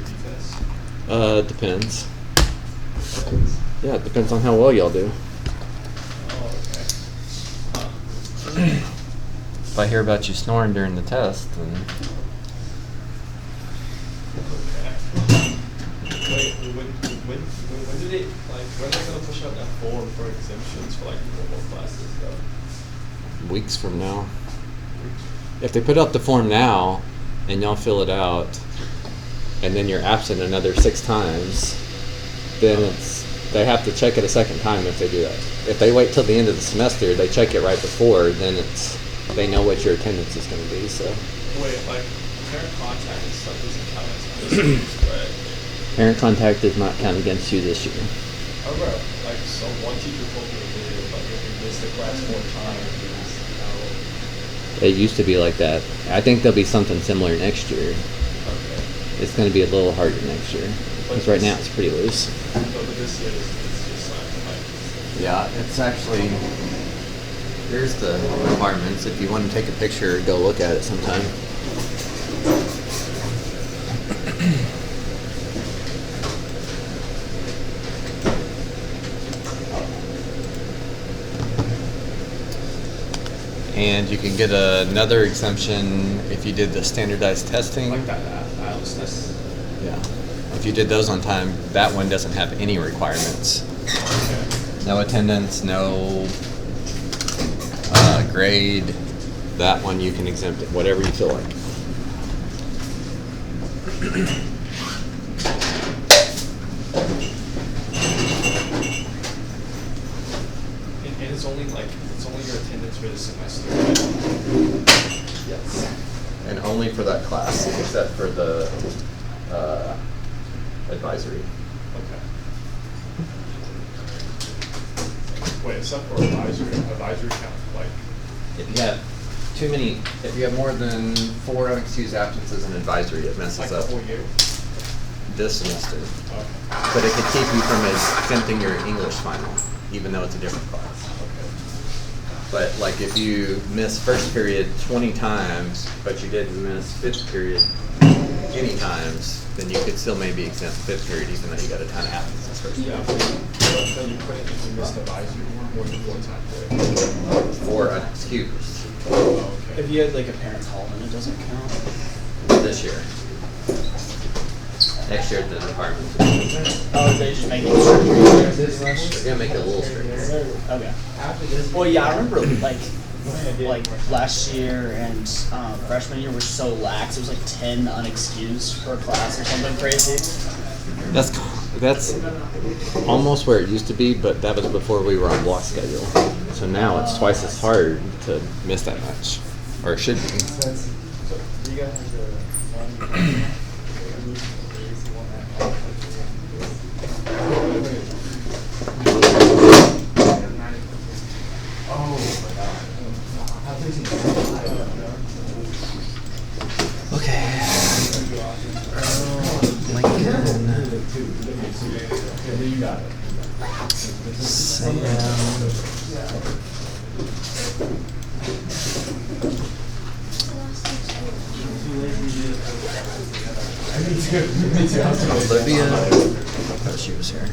AP tests? Depends. Yeah, it depends on how well y'all do. Oh, okay. If I hear about you snoring during the test, then Okay. Wait, when did it, like, when are they gonna push out that form for exemptions for, like, normal classes, though? weeks from now. If they put up the form now and y'all fill it out and then you're absent another 6 times, then they have to check it a second time if they do that. If they wait till the end of the semester, they check it right before, then they know what your attendance is going to be. So Wait, like, parent contact and stuff doesn't count as absence, right? parent contact does not count against you this year. Oh, bro, like, so one teacher told me that, like, if you miss the class 4 times, It used to be like that. I think there'll be something similar next year. okay. It's going to be a little harder next year because right now it's pretty loose. But this year, it's just like, Yeah, it's actually, here's the requirements. If you want to take a picture, go look at it sometime. And you can get another exemption if you did the standardized testing. like that IELTS test. Yeah. If you did those on time, that one doesn't have any requirements. Okay. No attendance, no grade. That one you can exempt it, whatever you feel like. And it's only your attendance for the semester. Yes. And only for that class, except for the advisory. Okay. Wait, except for advisory count, like, If you have more than 4 unexcused absences in advisory, it messes like up the whole year? this semester. Okay. But it could keep you from exempting your English final, even though it's a different class. Okay. But like if you miss first period 20 times, but you didn't miss fifth period any times, then you could still maybe exempt fifth period, even though you got a ton of absences first Yeah, period. but then you couldn't if you missed advisory more than 4 times, right? 4 unexcused Oh, okay. If you had like a parent call, then it doesn't count. this year. Next year, the requirement. Oh, they just make it stricter. They're gonna make it a little stricter. Okay. Well, yeah, I remember like last year and freshman year were so lax. It was like 10 unexcused per class or something crazy. That's almost where it used to be, but that was before we were on block schedule. So now it's twice as hard to miss that much, or it should be. Okay. Lincoln. Sam. Olivia. I thought she was here.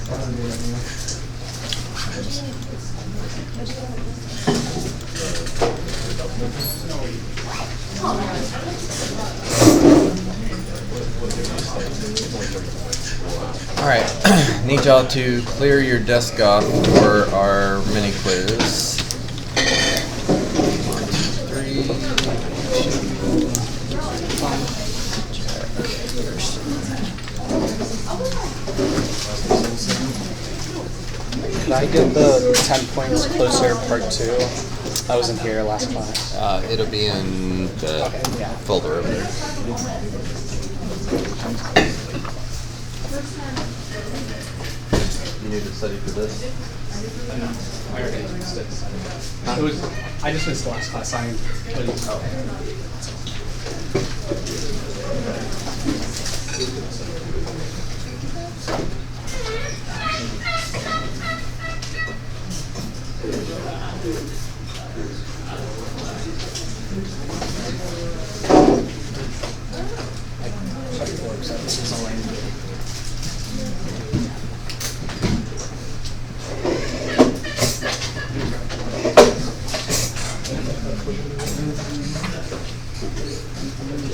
All right, need y'all to clear your desk off for our mini quiz. 1, 2, 3, 2. Could I get the 10 points closer part 2? I wasn't here last class. It'll be in the folder over there. You need to study for this? I already missed it. I just missed the last class. I couldn't. before, so this was all I knew.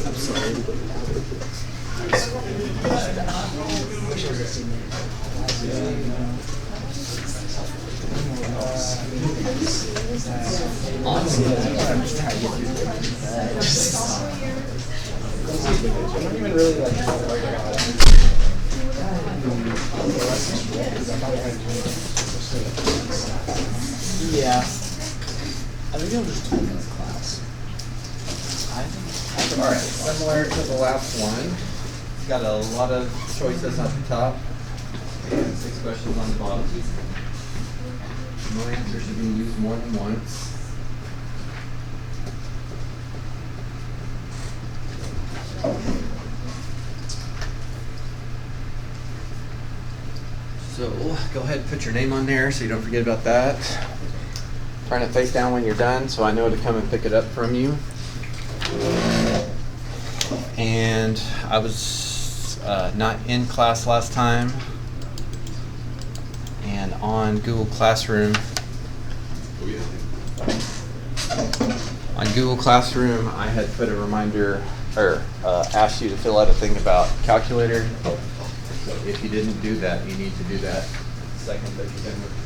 I'm sorry. Honestly, I'm just trying to get through I'm not even really like worried about it. Yeah. I think I'll just do another class. All right, similar to the last one. Got a lot of choices on the top and 6 questions on the bottom. No answer should be used more than once. So go ahead and put your name on there so you don't forget about that. Turn it face down when you're done so I know to come and pick it up from you. And I was not in class last time. And on Google Classroom, I had put a reminder or asked you to fill out a thing about calculator. So if you didn't do that, you need to do that the second that you're done with this.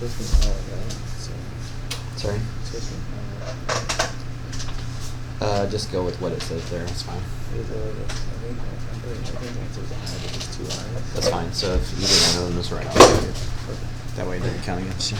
This was an hour ago, so Sorry. it's supposed to be an hour. Just go with what it says there. It's fine. Is it like I think the answer is an hour, but it's 2 hours. That's fine. So if either one of them is right, that way it doesn't count against you.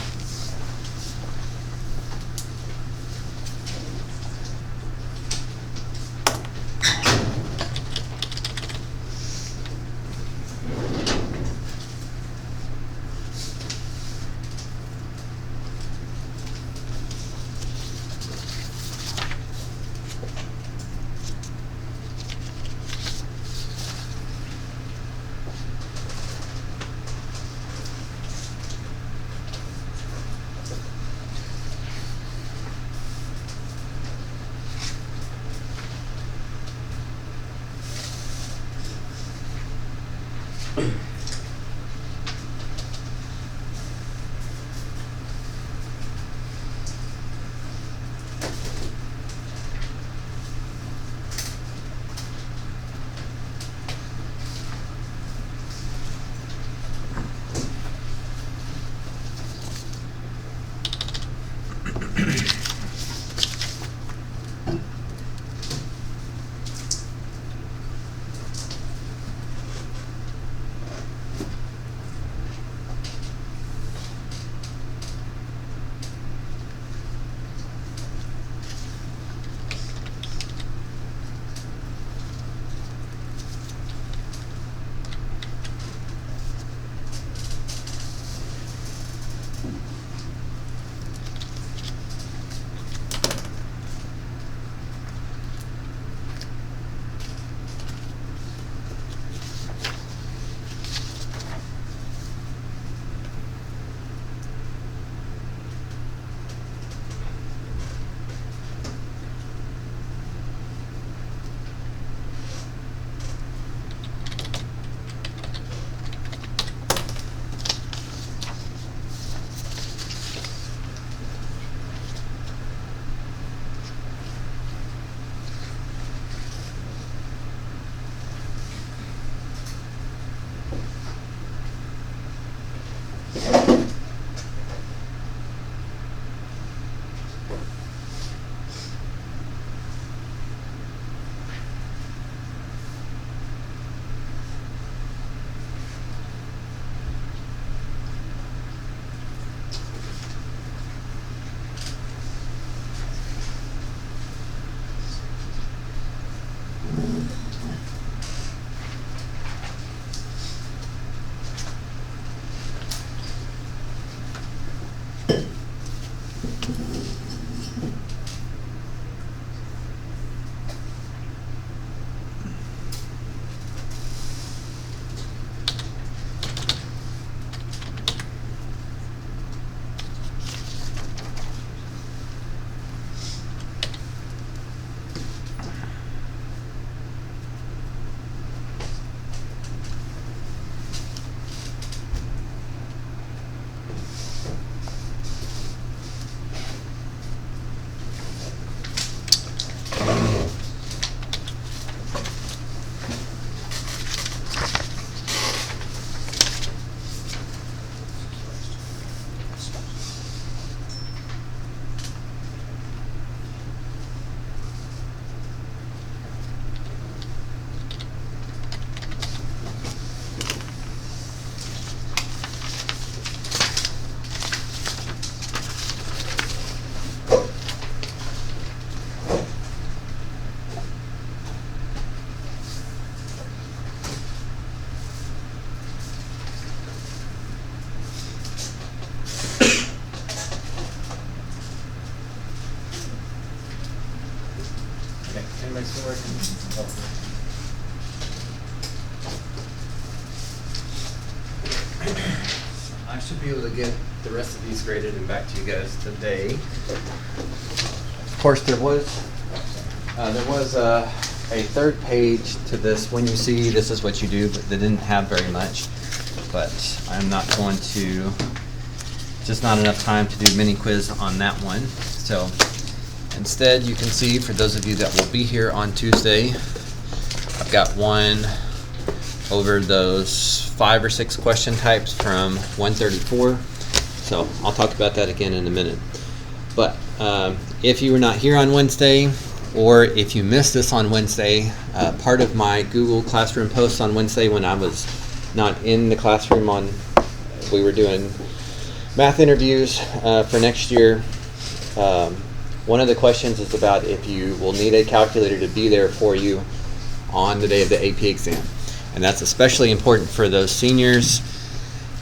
Anybody still working? I should be able to get the rest of these graded and back to you guys today. Of course, there was a third page to this. When you see this is what you do, but they didn't have very much. But I'm not going to, just not enough time to do mini quiz on that one. So instead, you can see, for those of you that will be here on Tuesday, I've got one over those 5 or 6 question types from 134. So I'll talk about that again in a minute. But if you were not here on Wednesday, or if you missed this on Wednesday, part of my Google Classroom posts on Wednesday when I was not in the classroom we were doing math interviews for next year. One of the questions is about if you will need a calculator to be there for you on the day of the AP exam. And that's especially important for those seniors.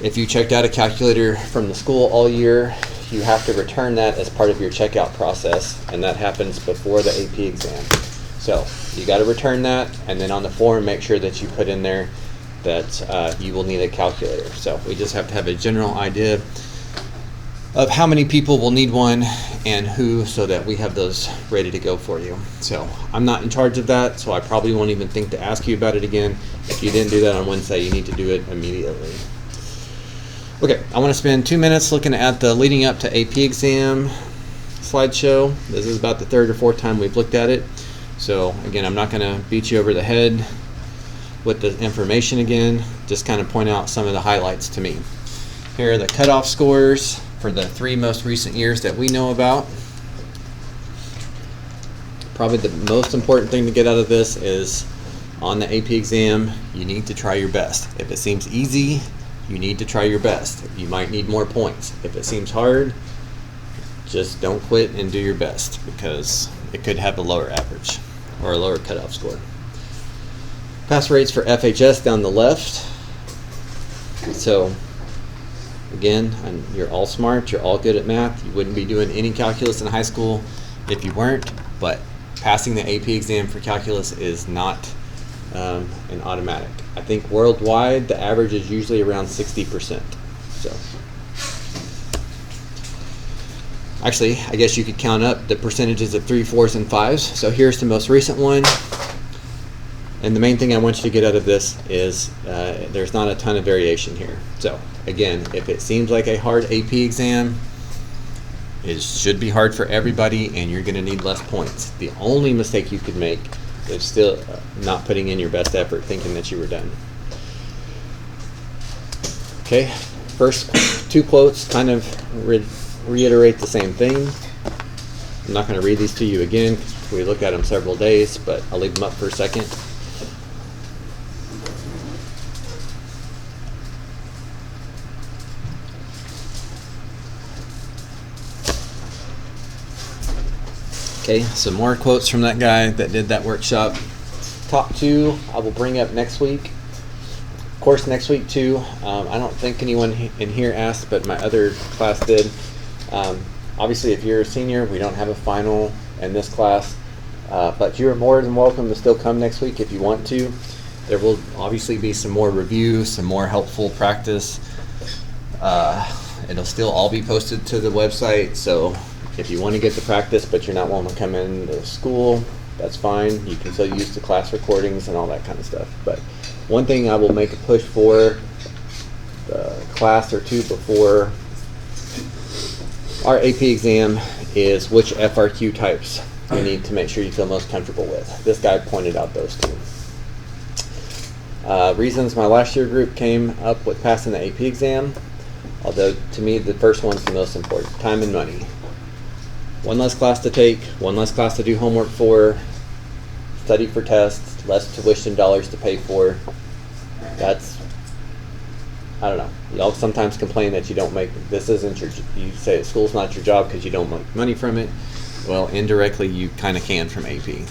If you checked out a calculator from the school all year, you have to return that as part of your checkout process, and that happens before the AP exam. So you got to return that, and then on the form make sure that you put in there that you will need a calculator. So we just have to have a general idea of how many people will need one and who, so that we have those ready to go for you. So I'm not in charge of that, so I probably won't even think to ask you about it again. If you didn't do that on Wednesday, you need to do it immediately. Okay, I want to spend 2 minutes looking at the leading up to AP exam slideshow. This is about the 3rd or 4th time we've looked at it. So again, I'm not going to beat you over the head with the information again, just kind of point out some of the highlights to me. Here are the cutoff scores for the 3 most recent years that we know about. Probably the most important thing to get out of this is on the AP exam, you need to try your best. If it seems easy, you need to try your best. You might need more points. If it seems hard, just don't quit and do your best, because it could have a lower average or a lower cutoff score. Pass rates for FHS down the left. So again, you're all smart, you're all good at math. You wouldn't be doing any calculus in high school if you weren't, but passing the AP exam for calculus is not an automatic. I think worldwide the average is usually around 60%. So actually, I guess you could count up the percentages of 3s, 4s, and 5s. So here's the most recent one. And the main thing I want you to get out of this is there's not a ton of variation here. So again, if it seems like a hard AP exam, it should be hard for everybody, and you're going to need less points. The only mistake you could make is still not putting in your best effort, thinking that you were done. Okay, first 2 quotes kind of reiterate the same thing. I'm not going to read these to you again because we look at them several days, but I'll leave them up for a second. Okay, some more quotes from that guy that did that workshop. Top 2 I will bring up next week. Of course, next week too. I don't think anyone in here asked, but my other class did. Obviously, if you're a senior, we don't have a final in this class, but you're more than welcome to still come next week if you want to. There will obviously be some more review, some more helpful practice. It'll still all be posted to the website, so if you want to get the practice but you're not wanting to come into school, that's fine. You can still use the class recordings and all that kind of stuff. But one thing I will make a push for the class or 2 before our AP exam is which FRQ types you need to make sure you feel most comfortable with. This guy pointed out those 2. Reasons my last year group came up with passing the AP exam, although to me the first one's the most important: time and money. 1 less class to take, 1 less class to do homework for, study for tests, less tuition dollars to pay for. That's, I don't know. Y'all sometimes complain that you don't make, this isn't your, you say school's not your job because you don't make money from it. Well, indirectly you kind of can from AP. You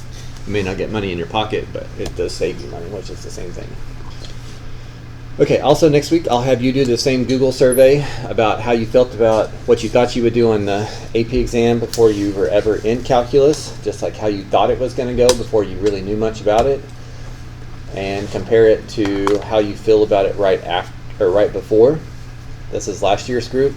may not get money in your pocket, but it does save you money, which is the same thing. Okay, also next week I'll have you do the same Google survey about how you felt about what you thought you would do on the AP exam before you were ever in calculus, just like how you thought it was going to go before you really knew much about it, and compare it to how you feel about it right after or right before. This is last year's group.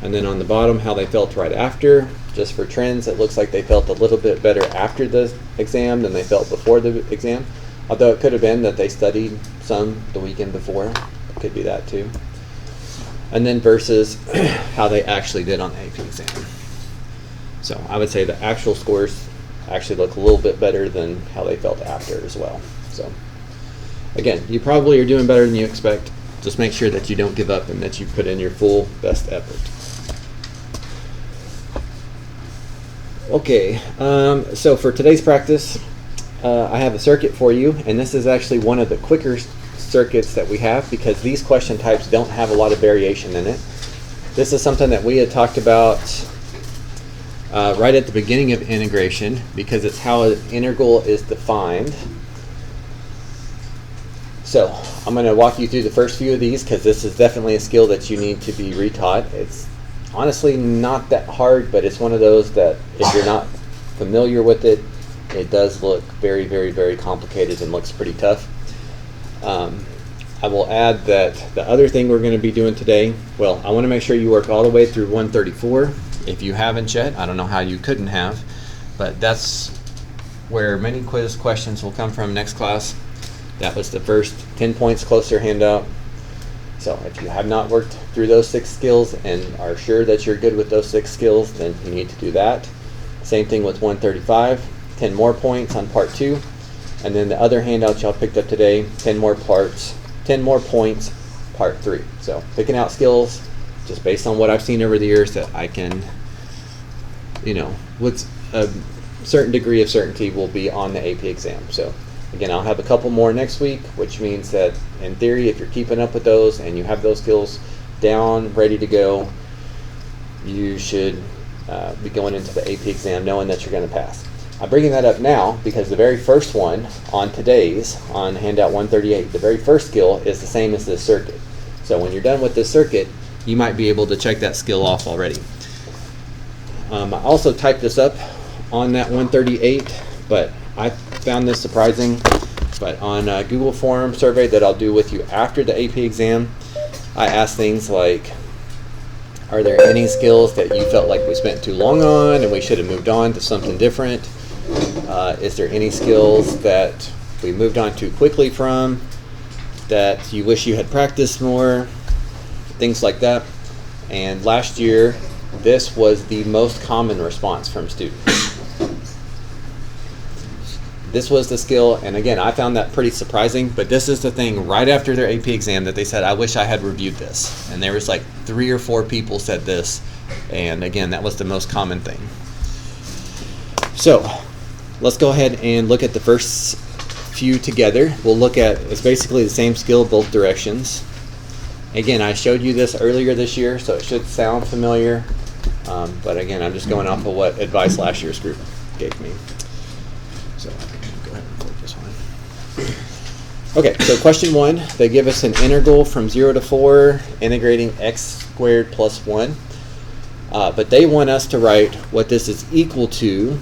And then on the bottom, how they felt right after. Just for trends, it looks like they felt a little bit better after the exam than they felt before the exam. Although it could have been that they studied some the weekend before. It could be that too. And then versus how they actually did on the AP exam. So I would say the actual scores actually look a little bit better than how they felt after as well. So again, you probably are doing better than you expect. Just make sure that you don't give up and that you put in your full best effort. Okay, so for today's practice, I have a circuit for you, and this is actually one of the quicker circuits that we have because these question types don't have a lot of variation in it. This is something that we had talked about right at the beginning of integration because it's how an integral is defined. So I'm going to walk you through the first few of these because this is definitely a skill that you need to be retaught. It's honestly not that hard, but it's one of those that if you're not familiar with it, it does look very, very, very complicated and looks pretty tough. I will add that the other thing we're going to be doing today, well, I want to make sure you work all the way through 134. If you haven't yet, I don't know how you couldn't have, but that's where many quiz questions will come from next class. That was the first 10 points closer handout. So if you have not worked through those 6 skills and are sure that you're good with those 6 skills, then you need to do that. Same thing with 135, 10 more points on part 2. And then the other handout y'all picked up today, 10 more points, part 3. So picking out skills just based on what I've seen over the years that I can, with a certain degree of certainty will be on the AP exam. So again, I'll have a couple more next week, which means that in theory, if you're keeping up with those and you have those skills down, ready to go, you should be going into the AP exam knowing that you're going to pass. I'm bringing that up now because the very first one on today's, on handout 138, the very first skill is the same as this circuit. So when you're done with this circuit, you might be able to check that skill off already. I also typed this up on that 138, but I found this surprising. But on a Google form survey that I'll do with you after the AP exam, I asked things like, are there any skills that you felt like we spent too long on and we should have moved on to something different? Is there any skills that we moved on too quickly from that you wish you had practiced more? Things like that. And last year, this was the most common response from students. This was the skill, and again, I found that pretty surprising, but this is the thing right after their AP exam that they said, I wish I had reviewed this. And there was like 3 or 4 people said this, and again, that was the most common thing. So, let's go ahead and look at the first few together. We'll look at, it's basically the same skill, both directions. Again, I showed you this earlier this year, so it should sound familiar, but again, I'm just going off of what advice last year's group gave me. So, go ahead and click this one. Okay, so question 1, they give us an integral from 0 to 4, integrating x squared plus 1. But they want us to write what this is equal to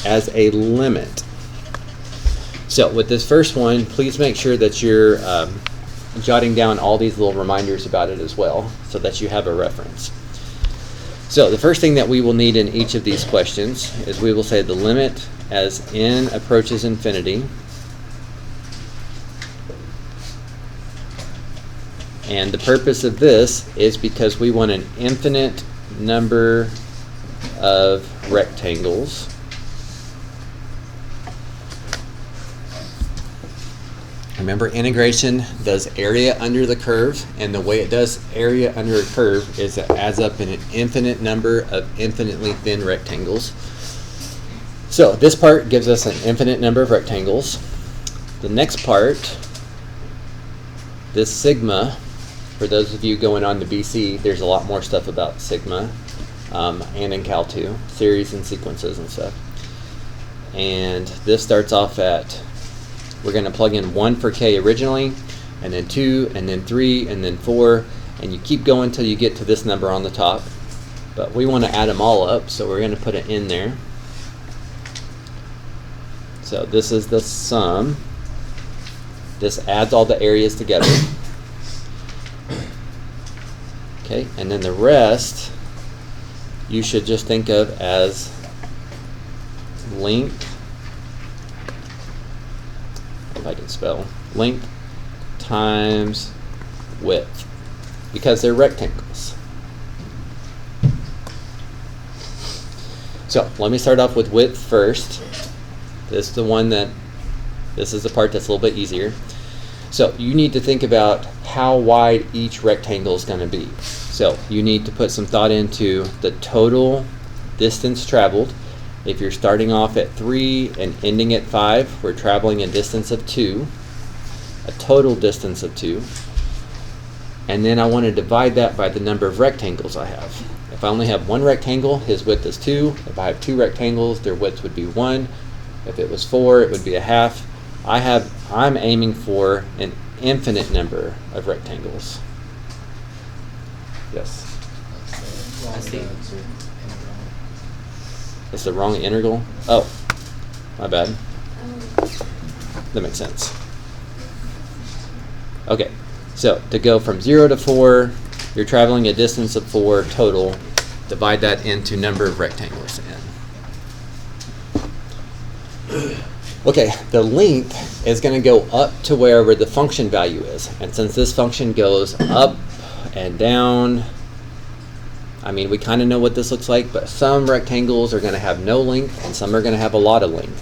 as a limit. So with this first one, please make sure that you're jotting down all these little reminders about it as well, so that you have a reference. So the first thing that we will need in each of these questions is we will say the limit as n approaches infinity, and the purpose of this is because we want an infinite number of rectangles Remember, integration does area under the curve, and the way it does area under a curve is it adds up in an infinite number of infinitely thin rectangles. So this part gives us an infinite number of rectangles. The next part, this sigma, for those of you going on to BC, there's a lot more stuff about sigma, and in Cal 2, series and sequences and stuff. And this starts off at we're going to plug in 1 for k originally, and then 2, and then 3, and then 4, and you keep going until you get to this number on the top. But we want to add them all up, so we're going to put it in there. So this is the sum. This adds all the areas together. Okay, and then the rest you should just think of as length, if I can spell, length times width, because they're rectangles. So let me start off with width first. This is the part that's a little bit easier. So you need to think about how wide each rectangle is going to be. So you need to put some thought into the total distance traveled. If you're starting off at 3 and ending at 5, we're traveling a distance of 2, a total distance of 2. And then I want to divide that by the number of rectangles I have. If I only have one rectangle, his width is 2. If I have 2 rectangles, their width would be 1. If it was 4, it would be a half. I'm aiming for an infinite number of rectangles. Yes. I see. It's the wrong integral? Oh, my bad. That makes sense. Okay, so to go from 0 to 4, you're traveling a distance of 4 total. Divide that into number of rectangles. Okay, the length is going to go up to wherever the function value is. And since this function goes up and down, I mean, we kind of know what this looks like, but some rectangles are going to have no length and some are going to have a lot of length.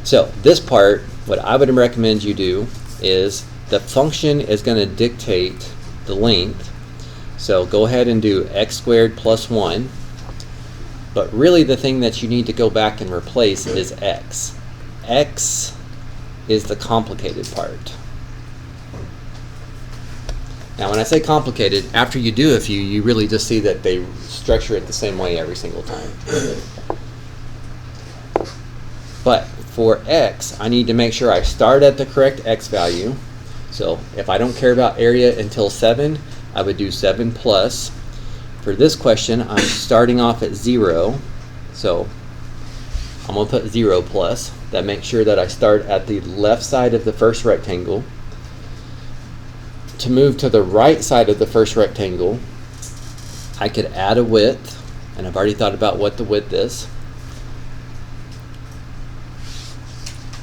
So this part, what I would recommend you do is the function is going to dictate the length. So go ahead and do x squared plus 1. But really the thing that you need to go back and replace is x. X is the complicated part. Now when I say complicated, after you do a few, you really just see that they structure it the same way every single time. But for x, I need to make sure I start at the correct x value. So if I don't care about area until 7, I would do 7 plus. For this question, I'm starting off at 0, so I'm going to put 0 plus. That makes sure that I start at the left side of the first rectangle. To move to the right side of the first rectangle, I could add a width, and I've already thought about what the width is.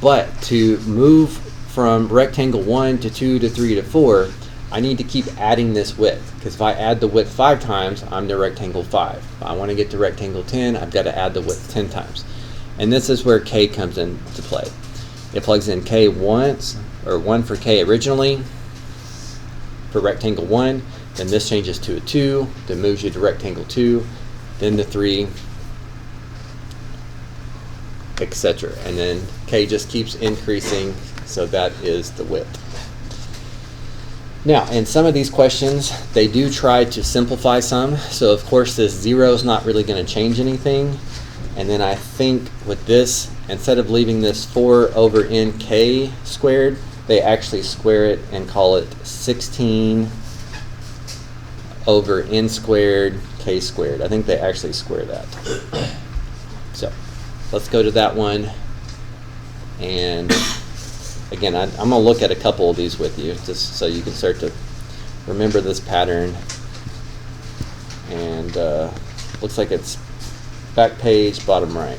But to move from rectangle 1 to 2 to 3 to 4, I need to keep adding this width, because if I add the width 5 times, I'm to rectangle 5. If I want to get to rectangle 10, I've got to add the width 10 times. And this is where k comes into play. It plugs in k once, or 1 for k originally, for rectangle 1, then this changes to a 2, then moves you to rectangle 2, then the 3, etc. And then k just keeps increasing, so that is the width. Now, in some of these questions, they do try to simplify some. So of course this 0 is not really going to change anything. And then I think with this, instead of leaving this 4 over nk squared, they actually square it and call it 16 over n squared k squared. I think they actually square that. So let's go to that one. And again, I'm going to look at a couple of these with you just so you can start to remember this pattern. And looks like it's back page, bottom right.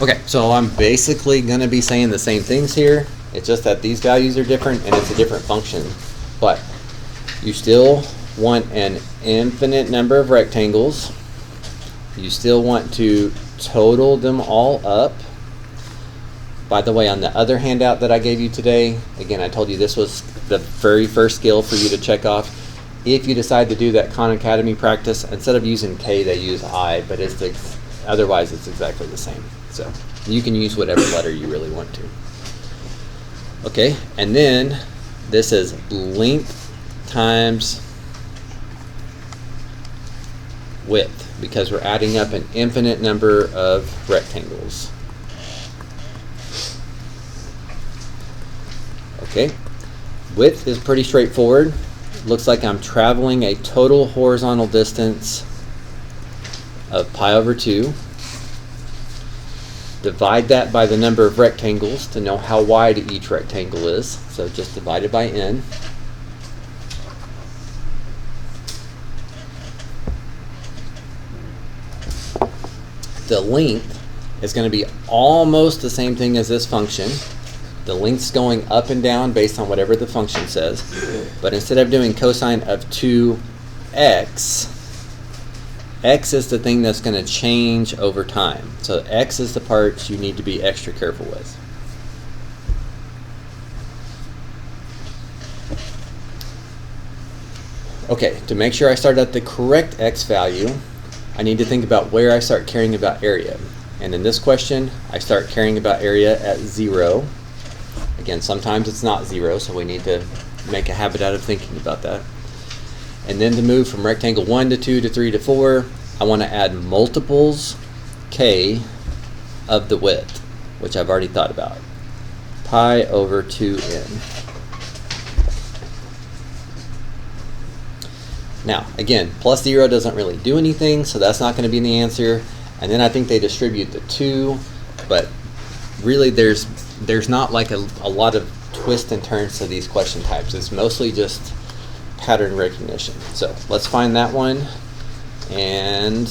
Okay, so I'm basically going to be saying the same things here. It's just that these values are different and it's a different function. But you still want an infinite number of rectangles. You still want to total them all up. By the way, on the other handout that I gave you today, again, I told you this was the very first skill for you to check off. If you decide to do that Khan Academy practice, instead of using K, they use I, but otherwise it's exactly the same. So you can use whatever letter you really want to. Okay, and then this is length times width because we're adding up an infinite number of rectangles. Okay, width is pretty straightforward. Looks like I'm traveling a total horizontal distance of pi over 2. Divide that by the number of rectangles to know how wide each rectangle is. So just divide it by n. The length is going to be almost the same thing as this function. The length's going up and down based on whatever the function says. But instead of doing cosine of 2x, x is the thing that's going to change over time. So x is the part you need to be extra careful with. Okay, to make sure I start at the correct x value, I need to think about where I start caring about area. And in this question, I start caring about area at 0. Again, sometimes it's not 0, so we need to make a habit out of thinking about that. And then to move from rectangle 1 to 2 to 3 to 4, I want to add multiples k of the width, which I've already thought about. Pi over 2n. Now, again, plus 0 doesn't really do anything, so that's not going to be the answer. And then I think they distribute the 2, but really there's not like a lot of twists and turns to these question types. It's mostly just pattern recognition. So let's find that one. And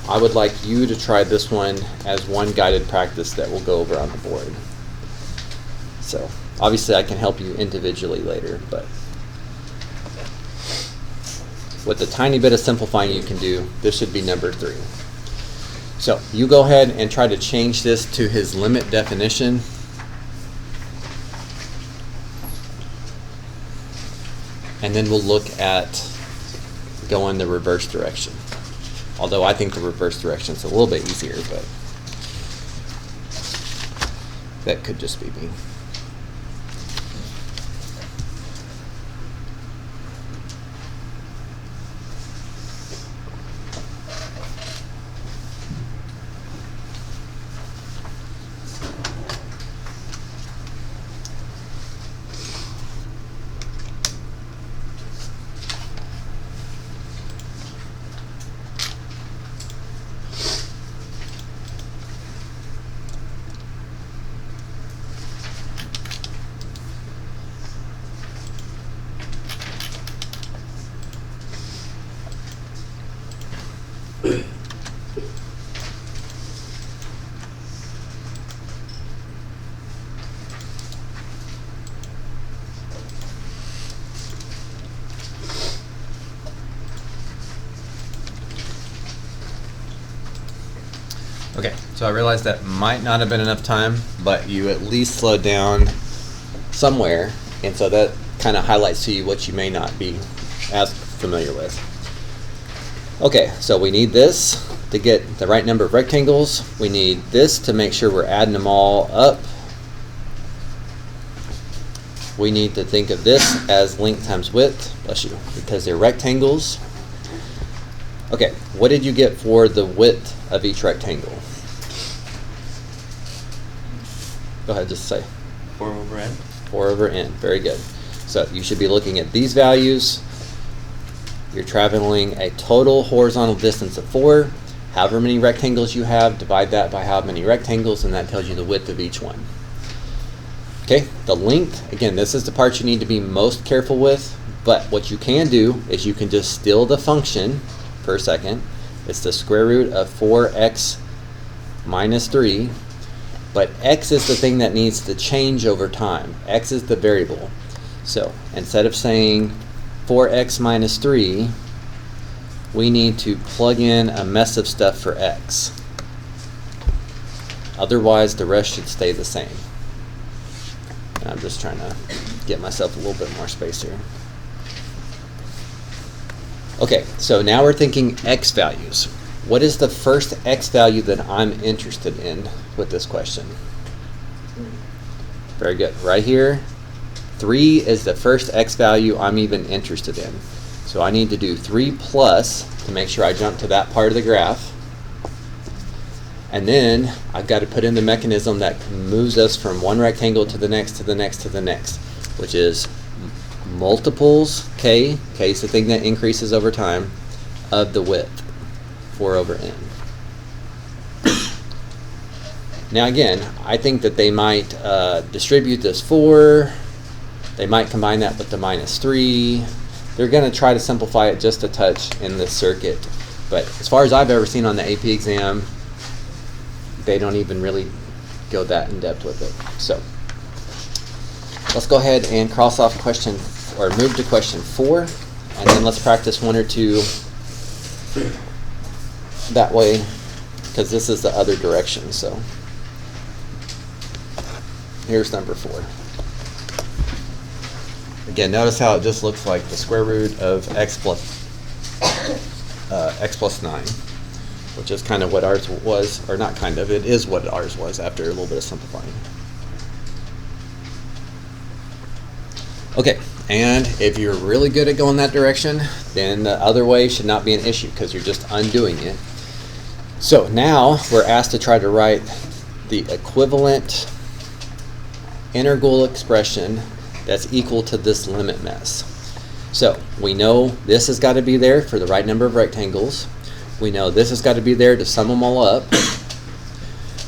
I would like you to try this one as one guided practice that we'll go over on the board. So obviously I can help you individually later, but with the tiny bit of simplifying you can do, this should be number 3. So you go ahead and try to change this to his limit definition. And then we'll look at going the reverse direction. Although I think the reverse direction is a little bit easier, but that could just be me. Okay, so I realized that might not have been enough time, but you at least slowed down somewhere, and so that kind of highlights to you what you may not be as familiar with. Okay, so we need this to get the right number of rectangles. We need this to make sure we're adding them all up. We need to think of this as length times width, bless you, because they're rectangles. Okay, what did you get for the width of each rectangle? Go ahead, just say. 4 over n. 4 over n, very good. So you should be looking at these values. You're traveling a total horizontal distance of 4. However many rectangles you have, divide that by how many rectangles, and that tells you the width of each one. Okay, the length, again, this is the part you need to be most careful with, but what you can do is you can just steal the function per second. It's the square root of 4x minus 3, but x is the thing that needs to change over time. X is the variable. So instead of saying 4x minus 3, we need to plug in a mess of stuff for x. Otherwise, the rest should stay the same. And I'm just trying to get myself a little bit more space here. Okay, so now we're thinking x values. What is the first x value that I'm interested in with this question? Very good. Right here, 3 is the first x value I'm even interested in. So I need to do 3 plus to make sure I jump to that part of the graph. And then I've got to put in the mechanism that moves us from one rectangle to the next, to the next, to the next, which is multiples k, k is the thing that increases over time, of the width, 4 over n. Now again, I think that they might distribute this 4, they might combine that with the minus 3. They're going to try to simplify it just a touch in this circuit. But as far as I've ever seen on the AP exam, they don't even really go that in depth with it. So let's go ahead and cross off question, or move to question 4, and then let's practice 1 or 2 that way, because this is the other direction. So here's number 4. Again, notice how it just looks like the square root of x plus 9, which is kind of what ours was, or not kind of, it is what ours was after a little bit of simplifying. Okay, and if you're really good at going that direction, then the other way should not be an issue because you're just undoing it. So now we're asked to try to write the equivalent integral expression that's equal to this limit mess. So we know this has got to be there for the right number of rectangles. We know this has got to be there to sum them all up.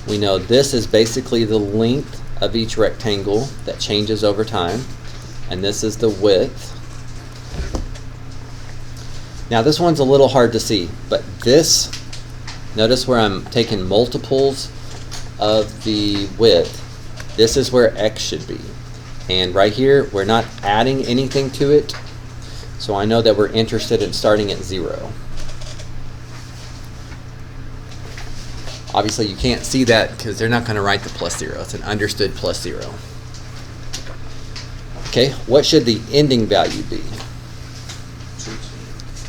We know this is basically the length of each rectangle that changes over time, and this is the width. Now this one's a little hard to see, but this, notice where I'm taking multiples of the width, this is where x should be. And right here, we're not adding anything to it, so I know that we're interested in starting at 0. Obviously you can't see that because they're not going to write the plus 0. It's an understood plus 0. Okay, what should the ending value be?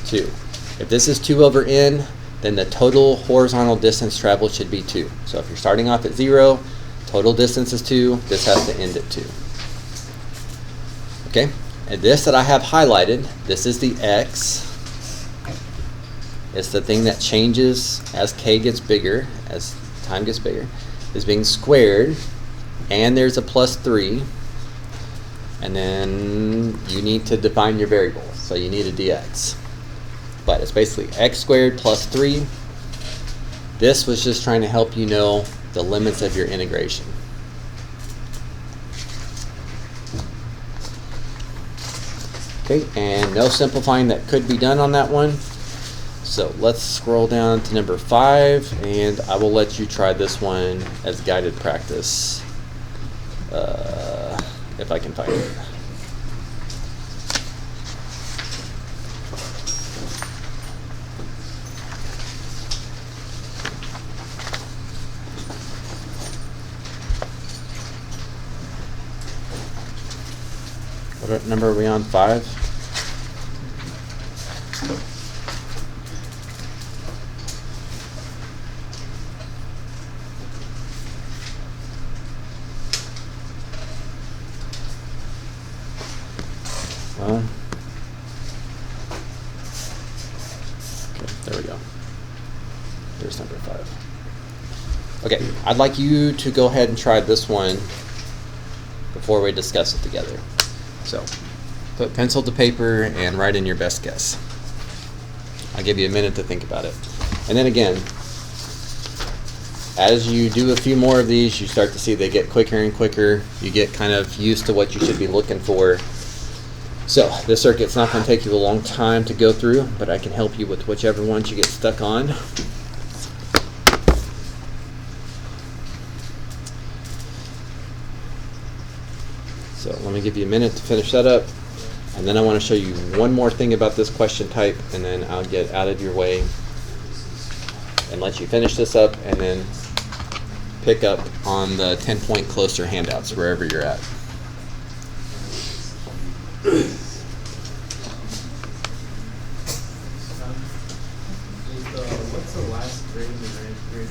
2. If this is 2 over n, then the total horizontal distance traveled should be 2. So if you're starting off at 0, total distance is 2, this has to end at 2. Okay, and this that I have highlighted, this is the x. It's the thing that changes as k gets bigger, as time gets bigger, is being squared, and there's a plus 3, and then you need to define your variable, so you need a dx. But it's basically x squared plus 3. This was just trying to help you know the limits of your integration. Okay, and no simplifying that could be done on that one. So let's scroll down to number 5, and I will let you try this one as guided practice, if I can find it. What number are we on? 5? Well, okay, there we go. There's number 5. Okay, I'd like you to go ahead and try this one before we discuss it together. So, put pencil to paper and write in your best guess. I'll give you a minute to think about it. And then again, as you do a few more of these, you start to see they get quicker and quicker. You get kind of used to what you should be looking for. So, this circuit's not going to take you a long time to go through, but I can help you with whichever ones you get stuck on. So let me give you a minute to finish that up, and then I want to show you one more thing about this question type, and then I'll get out of your way and let you finish this up, and then pick up on the 10-point closer handouts wherever you're at. What's the last grade and grade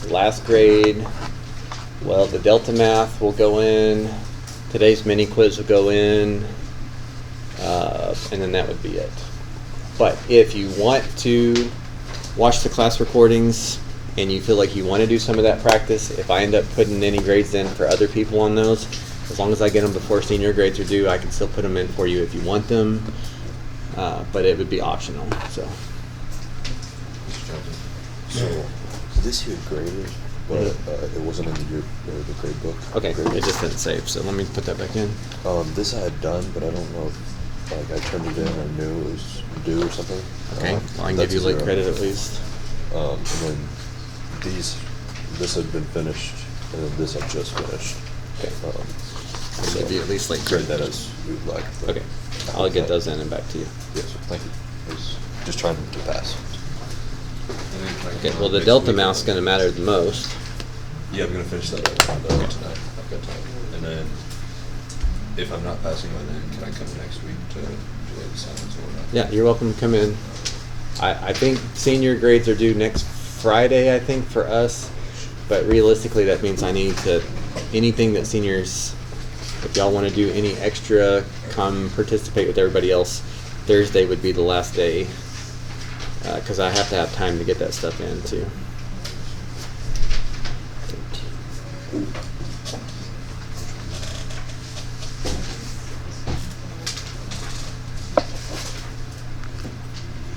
Last grade Well, the Delta Math will go in. Today's mini quiz will go in. And then that would be it. But if you want to watch the class recordings and you feel like you want to do some of that practice, if I end up putting any grades in for other people on those, as long as I get them before senior grades are due, I can still put them in for you if you want them. But it would be optional. So. So this year graded, but it wasn't in the grade book. Okay, Grade it book. just didn't save. So let me put that back in. This I had done, but I don't know if I turned it in or knew it was due or something. Okay, well, I can That's give you late 0. credit at least. And then this had been finished, and then this I just finished. Okay. I'll So give you at least late grade credit. that as you'd like. but Okay, I'll get those in and back to you. Yes, thank you. I was just trying to pass. Okay, well, the Delta Math's going to matter the most. Yeah, I'm gonna finish that tonight. I've got time. And then, if I'm not passing by then, can I come next week to do the assignments or whatnot? Yeah, you're welcome to come in. I think senior grades are due next Friday, I think, for us. But realistically, that means I need to, anything that seniors, if y'all want to do any extra, come participate with everybody else, Thursday would be the last day. Because I have to have time to get that stuff in, too.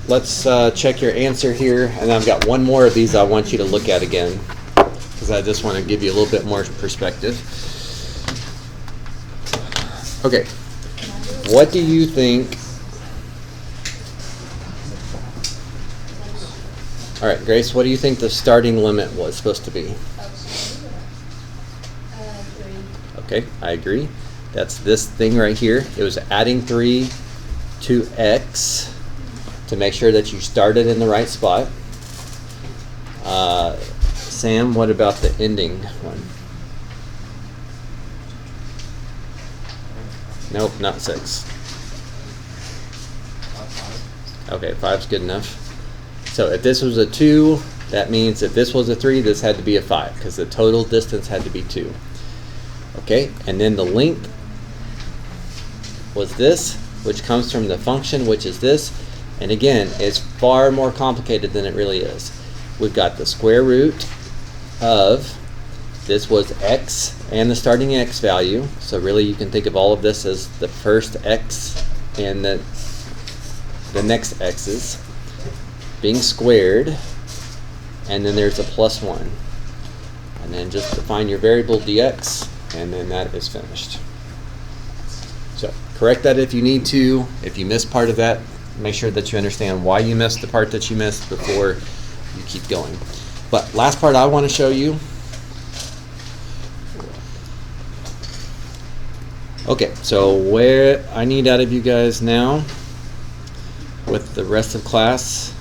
Let's check your answer here, and I've got one more of these I want you to look at again, because I just want to give you a little bit more perspective. Okay, what do you think? All right, Grace, what do you think the starting limit was supposed to be? 3. Okay, I agree. That's this thing right here. It was adding 3 to x to make sure that you started in the right spot. Sam, what about the ending one? Nope, not 6. Okay, 5's good enough. So if this was a 2, that means if this was a 3, this had to be a 5, because the total distance had to be 2. Okay, and then the length was this, which comes from the function, which is this. And again, it's far more complicated than it really is. We've got the square root of, this was x and the starting x value. So really you can think of all of this as the first x and the next x's being squared. And then there's a plus 1. And then just define your variable dx, and then that is finished. So correct that if you need to. If you missed part of that, make sure that you understand why you missed the part that you missed before you keep going. But last part I want to show you. Okay, so where I need out of you guys now with the rest of class,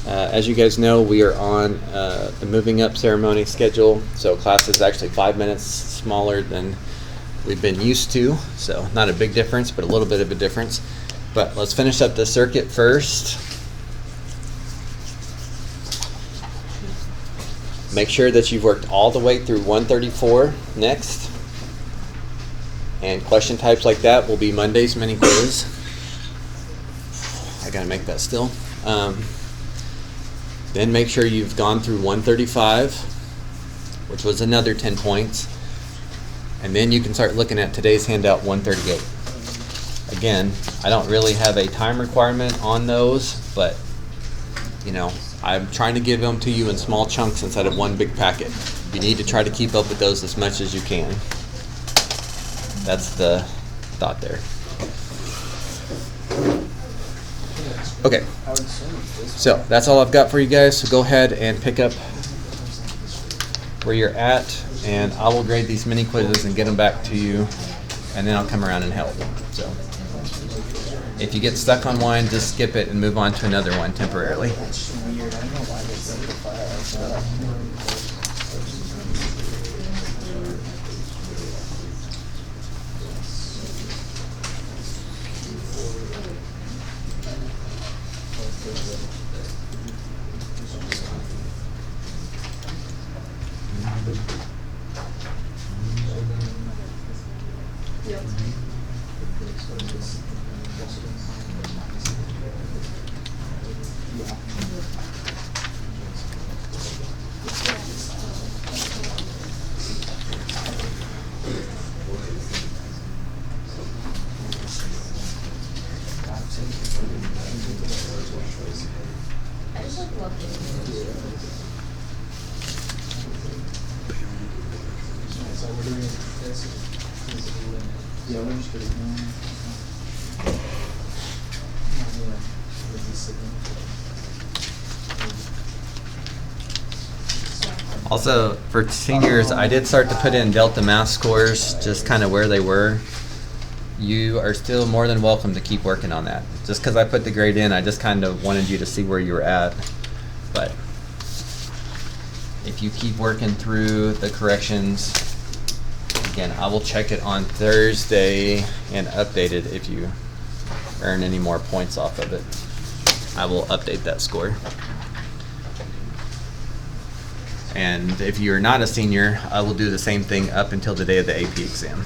as you guys know, we are on the moving up ceremony schedule. So class is actually 5 minutes smaller than we've been used to. So not a big difference, but a little bit of a difference. But let's finish up the circuit first. Make sure that you've worked all the way through 134 next. And question types like that will be Monday's mini quiz. I gotta make that still. Then make sure you've gone through 135, which was another 10 points. And then you can start looking at today's handout 138. Again, I don't really have a time requirement on those, but you know, I'm trying to give them to you in small chunks instead of one big packet. You need to try to keep up with those as much as you can. That's the thought there. Okay, so that's all I've got for you guys. So go ahead and pick up where you're at, and I will grade these mini quizzes and get them back to you, and then I'll come around and help. So if you get stuck on one, just skip it and move on to another one temporarily. That's weird. I don't know why they simplify it like that. just like love doing it. So we're doing this. Yeah, we're just gonna. Also, for seniors, I did start to put in Delta Math scores, just kind of where they were. You are still more than welcome to keep working on that. Just because I put the grade in, I just kind of wanted you to see where you were at. But if you keep working through the corrections, again, I will check it on Thursday and update it if you earn any more points off of it. I will update that score. And if you're not a senior, I will do the same thing up until the day of the AP exam.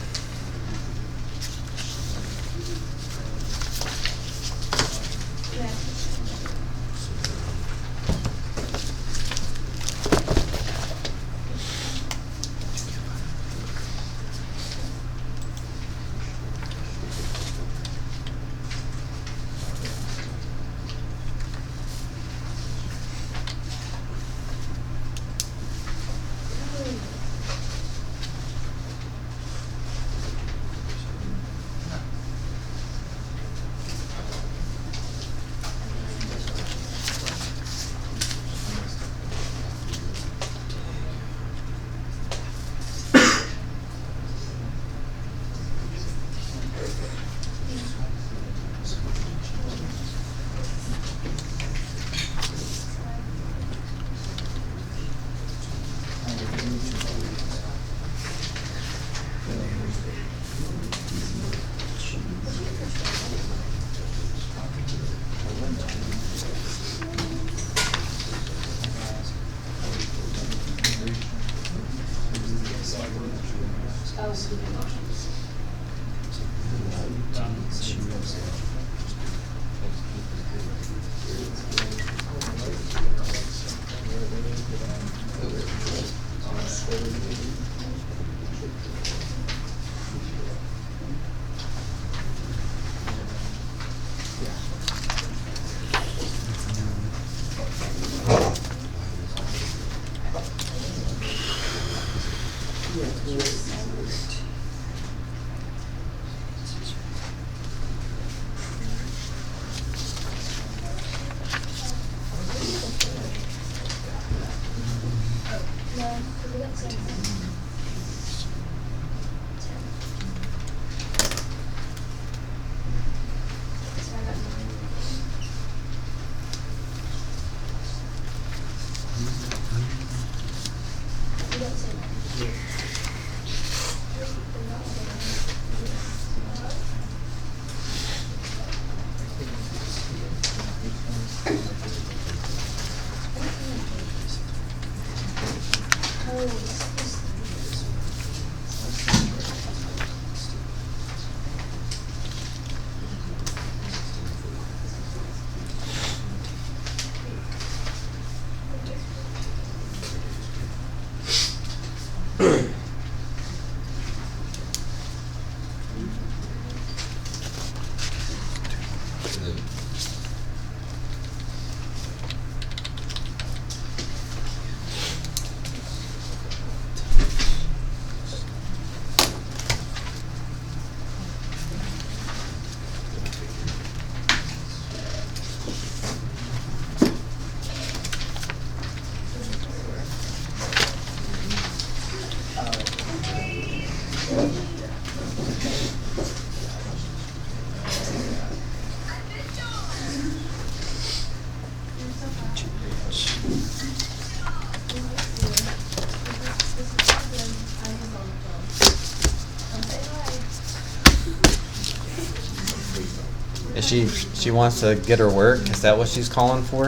She wants to get her work. Is that what she's calling for?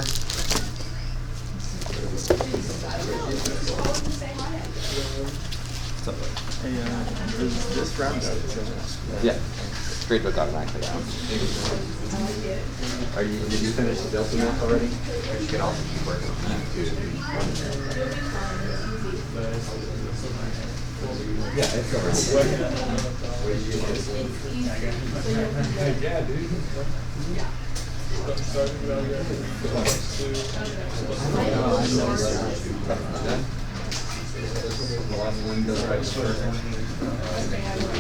This round Yeah. Grade book automatically out. Did you finish the Delta Math already? You can also keep working on that too. Yeah, it's already. Yeah, dude. starting out here. The last one goes right to first.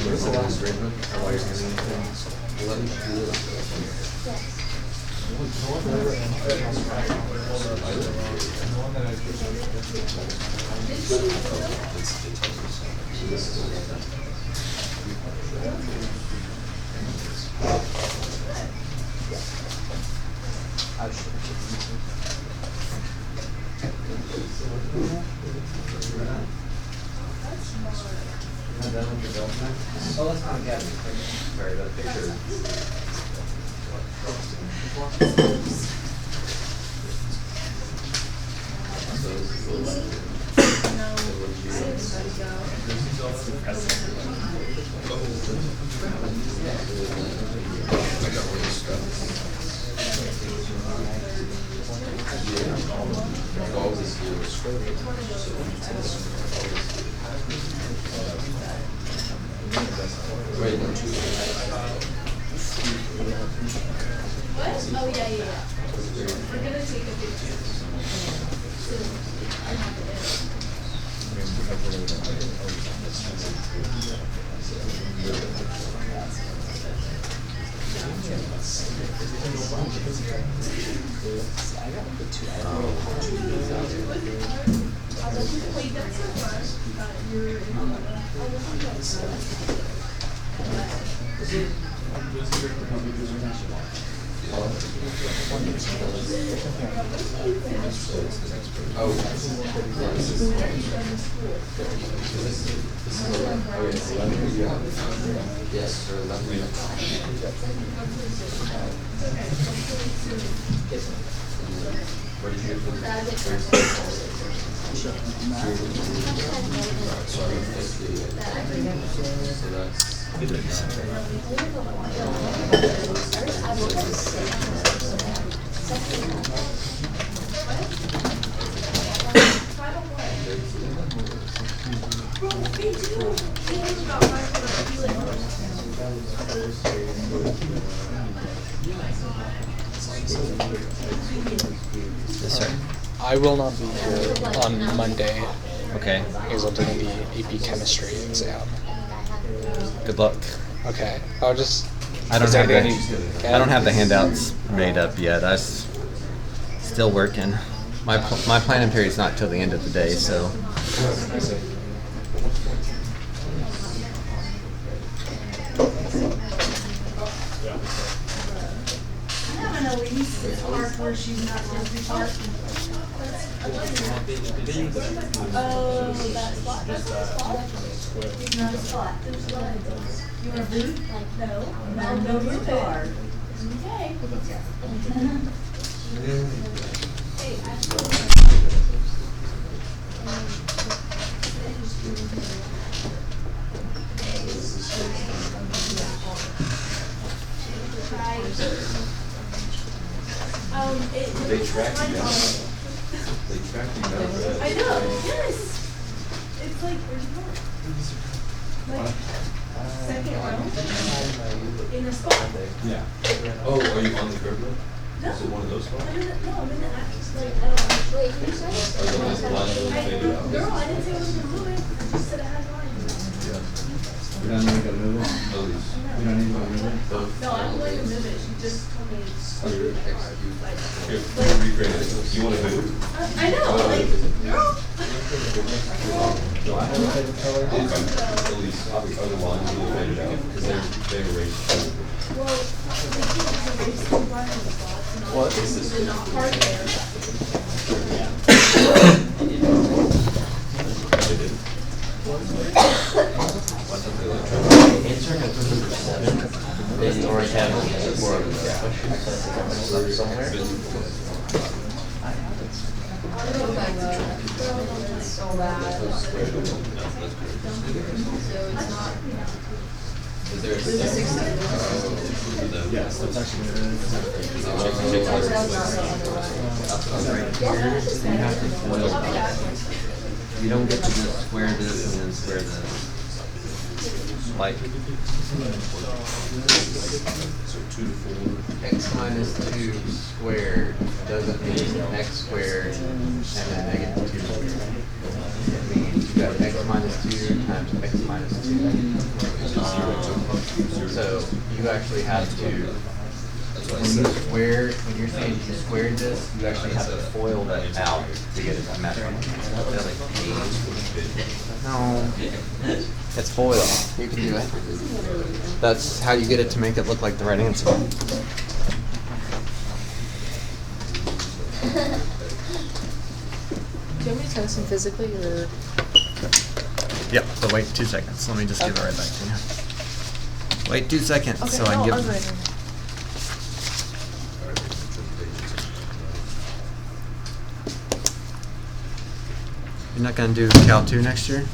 What is the last statement? Why you're giving anything? Let me do it. Oh, let's not get sorry about the picture. What? Oh, yeah. We're gonna take a picture. I have Wait, that's so fun. You're Yes, or 11. Where did you get Yes, sir. I will not be here on Monday Okay. because I'm taking the AP chemistry exam. Good luck. Okay, I'll just. I don't is there have anything the, I don't have the handouts made up yet. Still working. My planning period's not till the end of the day, so. I have an Elise park where she's not Disney Park. Oh, that spot. That's not a spot. It's not a spot. You want a boot? No. No boot bar. Okay. They track you down. They track you down. I know, yes. It's like, where's your Like, second row? In a spot? Yeah. Oh, are you on the curb though? No. Is it one of those spots? I'm in the, no, I'm in the actress, like, I don't know. Wait, can you say it? Are the ones blind and faded out? Girl, I didn't say I was gonna move it, I just said I had lines. We don't need to move it? Elise. We don't need to move it? No, I'm going to move it, she just told me it's. Here, Like, recreate it. You want to move? I know, like, girl. Elise, are the lines really faded out? Because they erased. Well, they can't erase the line on the spots and all. What is this? The not part there. They did. Insert at number 7. They already have four of them. Somewhere. It's so bad. So it's not. Is there a yes, that's actually You don't get to just square this and then square this. like So 2 to 4. x minus 2 squared doesn't mean x squared and then negative 2 squared. It means you got x minus 2 times x minus 2. So you actually have to, when you're saying you squared this, you actually have to FOIL that out to get it to match up. No, it's FOIL. You can do it. That's how you get it to make it look like the right answer. Do you want me to test them physically or? Yep, but wait 2 seconds. Let me just give it right back to you. Wait 2 seconds Okay, so I can no, give I'm ready. You're not going to do Cal 2 next year?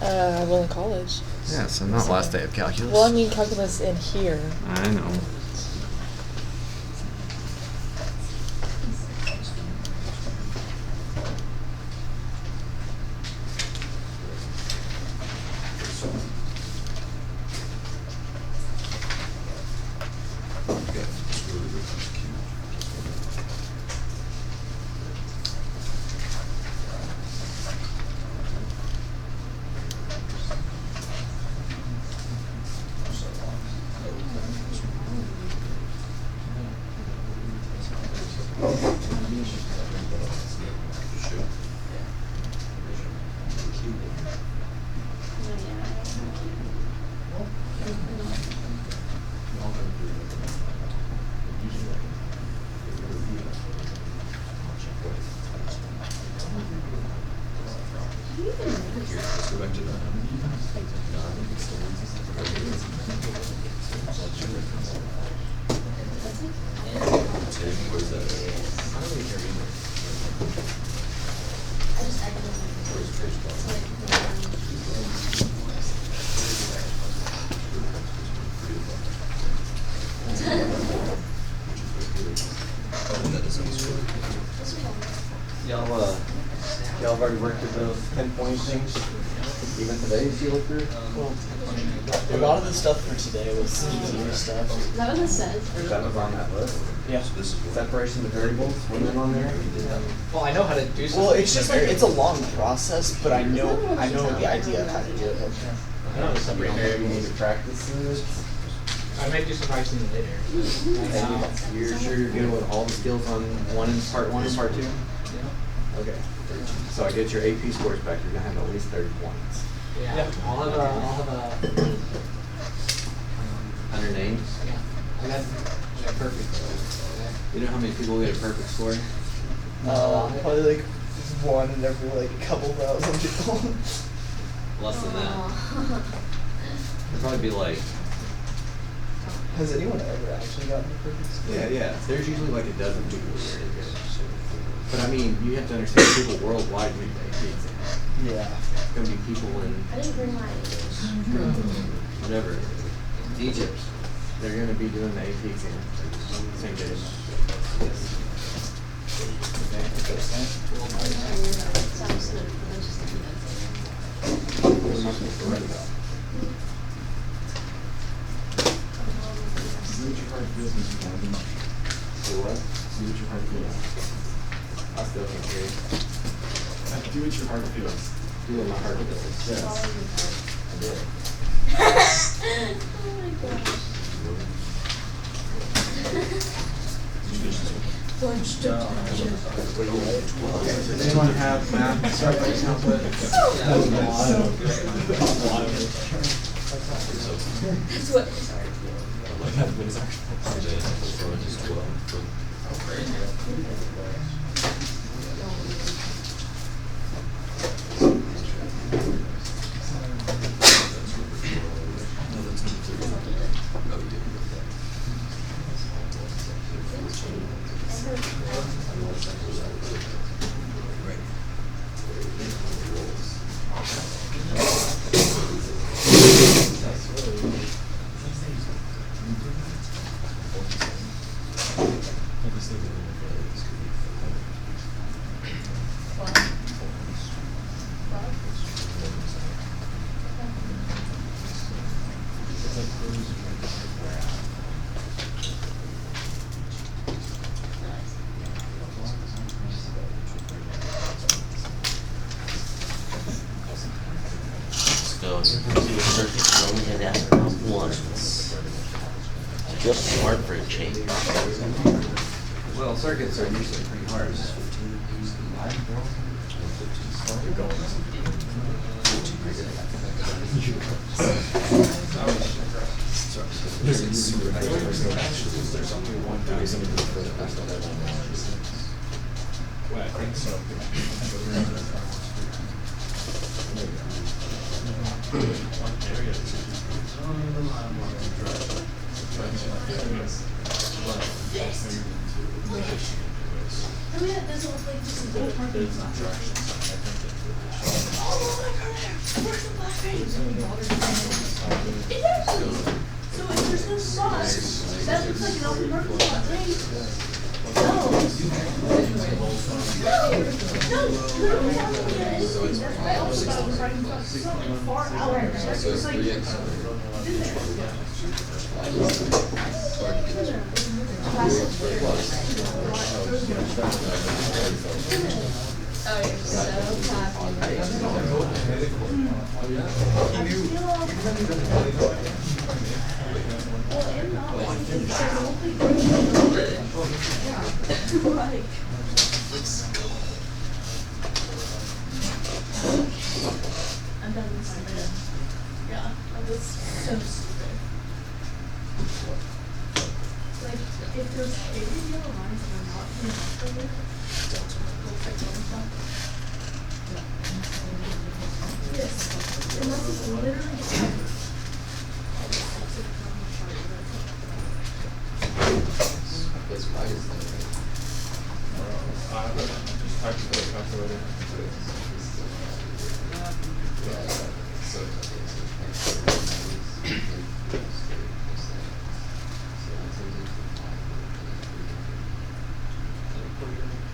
Well, in college. Yeah, so not last day of calculus. Well, I mean calculus in here. I know. Let's go back to that. Where's that? Y'all have already worked with those pinpoint things? Even today, as you look through? A lot of the stuff for today was easier stuff. Is that what this says? That was on that list. Yeah. Separation of variables, wasn't it on there? Well, I know how to do something. Well, it's just like it's a long process, but I know the idea of how to do it. I know some You need to practice it. I might do some practicing later. And you're sure you're good with all the skills on part one and part two? Okay. So I get your AP scores back, you're gonna have at least 30 points. Yeah. I'll have a. 100 names? Yeah. I got perfect. You know how many people get a perfect score? Probably like one in every like couple thousand people. Less than that. It'd probably be like, Has anyone ever actually gotten a perfect score? yeah. There's usually like a dozen people who are really good. But I mean, you have to understand people worldwide make the AP exam. Yeah. It's gonna be people in I didn't bring my. whatever, Egypt. They're gonna be doing the AP exam same day. I still can't hear you. Do what your heart feels. Do what my heart does. Yes. I did. Oh my gosh. Does anyone have math start by template? That's what. Sorry. Like that was actually front is 12. Just smart for a change. Well, circuits are usually pretty hard. Well, I think so. I mean, it doesn't look like this is a parking lot. Oh my gosh, where's the black drain? It does. So if there's no spot, that looks like an open parking lot, right? No. No, literally not looking at anything. That's why I also thought it was parking lot so far out. That's just like, in Oh, you're so I'm done with this. Yeah, that was so stupid. Like, if there's shaded yellow lines that are not connected, yes, unless it's literally.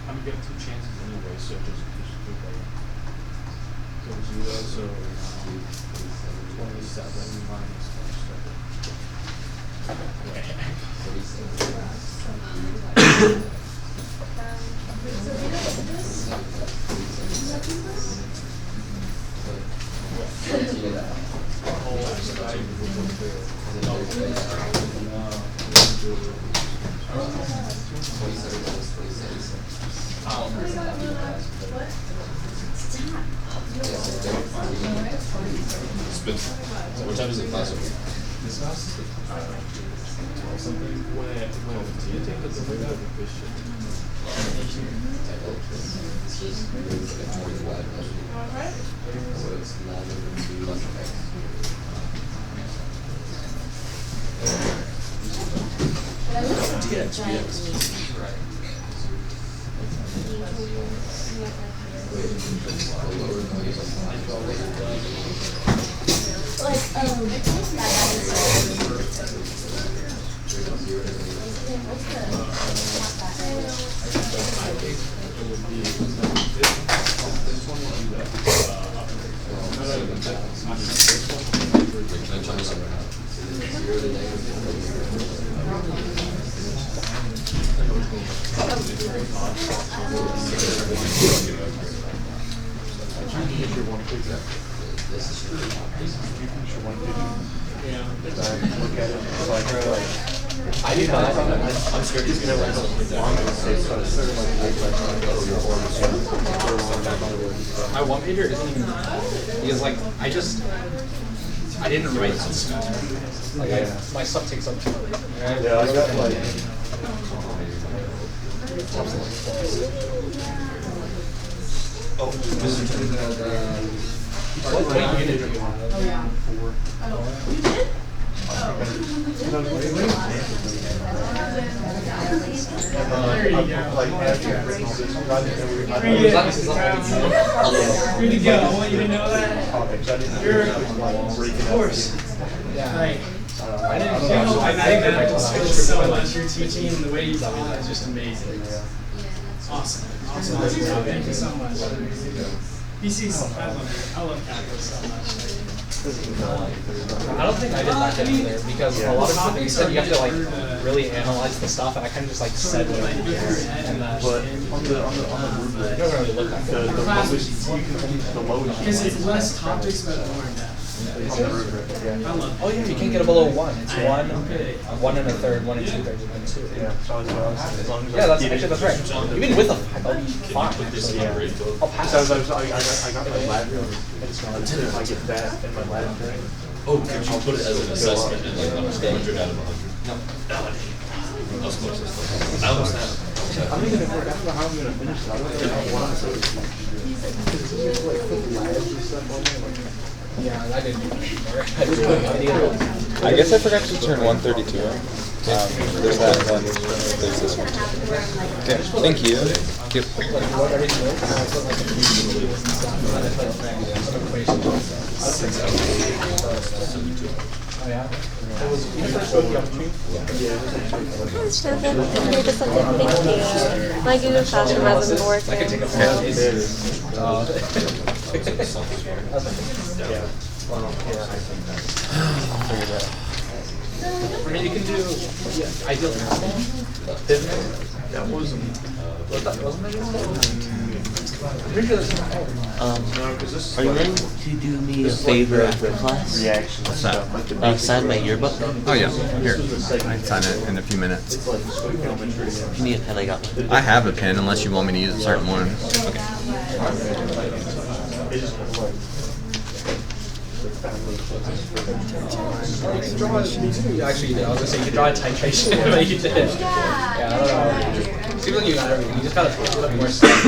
I'm getting 2 chances anyway, so just do that. So 27 minus 27. What time is the class over? This class is something where do you think that's a big question? I do not. I'm scared he's gonna win. My one pager isn't even because like I didn't write this. Like my stuff takes up. Yeah, I got like. Oh, What unit do you want? Oh, yeah. 4. Oh, you did? There you go. Like, Here you go. I want you to know that. You're, of course. Yeah. Right. I didn't know. I think that just so much. Your teaching and the way you taught is just amazing. Awesome. Awesome. Thank you so much. BC's, I love calculus so much. I don't think I did that either because a lot of stuff you said you have to like really analyze the stuff, and I kind of just like said what I did, and But on the rubric, it doesn't really look that good. the lowest, you can only, the lowest. Because it's less topics but more in depth. Oh yeah, you can't get it below 1. It's 1 and a third, 1 and 2/3, and then 2. Yeah, so as long as Yeah, that's actually that's right. Even with a 5, I'll be fine. I'll pass. So I got my Latin, if I get that in my Latin thing. Oh, could you put it as an assessment and like 100 out of 100? No. I was close. I almost have. I'm even if I don't know how I'm gonna finish it. I don't know what I'm saying. Yeah, I didn't do that. I guess I forgot to turn 132 on. There's that one. There's this one. Okay, thank you. Yep. Oh yeah? My Google Classroom hasn't worked. I can take a I mean, you can do ideal That wasn't. Wasn't that Are you ready to do me a favor after class? Reaction. What's that? Sign my yearbook. Oh yeah, here. I can sign it in a few minutes. Give me a pen, I got one. I have a pen unless you want me to use a certain one. Actually, you did. I was gonna say you could draw a titration, but you did. Yeah, I don't know. Seems like you got everything. You just gotta put more stuff.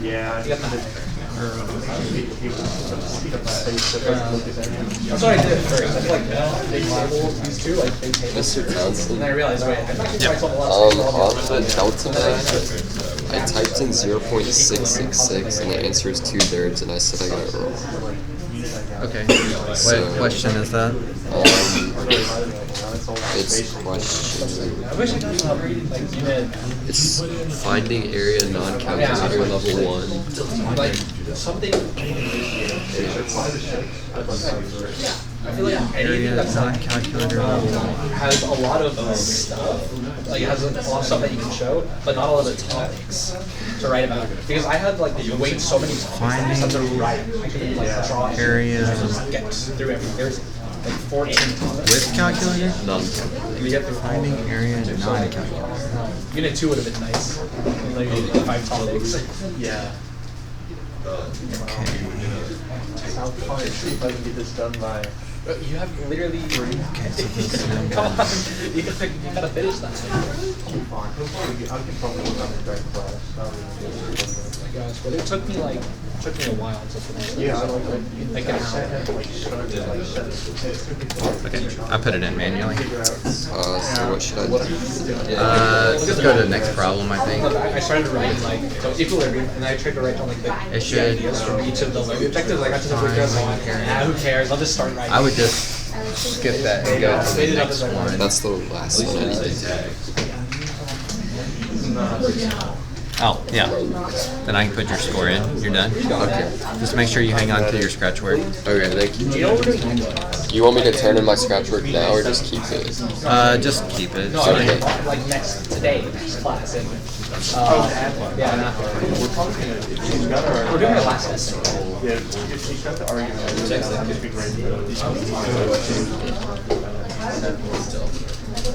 Yeah. You got that. That's what I did first. I feel like big tables, these two, like big tables. Mr. Townsend. And I realized, wait, I can actually write something else. On the delta math, I typed in 0.666 and the answer is 2/3 and I said I got it wrong. Okay. So, What question is that? It's question. I wish I got some like unit. It's finding area non-calculator level 1. Like something. I feel like anything that's non-calculator has a lot of stuff. Like it has a lot of stuff that you can show, but not all of the topics to write about. Because I had like wait so many topics that I just had to write. I couldn't like draw area. Get through everything. There's like 14 topics. With calculator? Non-calculator. You get through Finding area non-calculator. Unit 2 would have been nice. Like 5 topics. Yeah. I'll try and see if I can get this done by. You have literally. Okay, so this is Come on, you gotta finish that. Fine. Hopefully, I can probably work on it during class. Oh my gosh, but it took me a while to finish. Yeah, I like an hour. Okay, I put it in manually. So what should I do? Just go to the next problem, I think. I started to write like equilibrium, and I tried to write down like the ideas from each of the objectives. I got to the objectives, like, who cares? I'll just start writing. I would just skip that and go to the next one. That's the last one I need to do. Oh, yeah. Then I can put your score in. You're done? Okay. Just make sure you hang on to your scratch work. Okay, thank you. You want me to turn in my scratch work now or just keep it? Just keep it. No, Okay. like next class. And, yeah, not we're doing it last semester. Yeah, if she's got the argument, that would be great.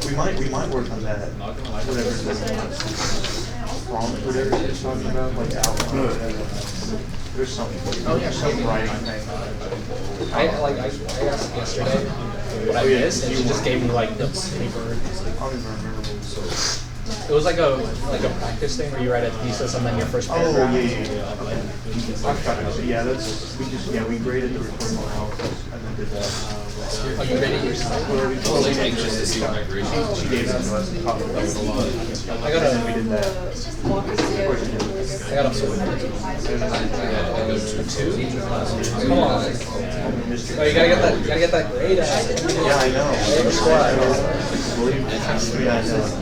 We might work on that. Whatever it is. Prompt, whatever you're talking about, like outline. There's something. Oh yeah, some writing thing. I asked yesterday what I missed, and she just gave me like the paper. I don't even remember. It was like a practice thing where you write a thesis and then your first Oh paragraph. yeah. I've got it. Yeah, we graded the rhetorical analysis and then did that. Oh, you graded yourself? Well, we anxious to see my grade. She gave that to us and talked about it a lot. I got a. We did that. I got a 2. Come on. Oh, you gotta get that grade. Yeah, I know. Yeah, I know.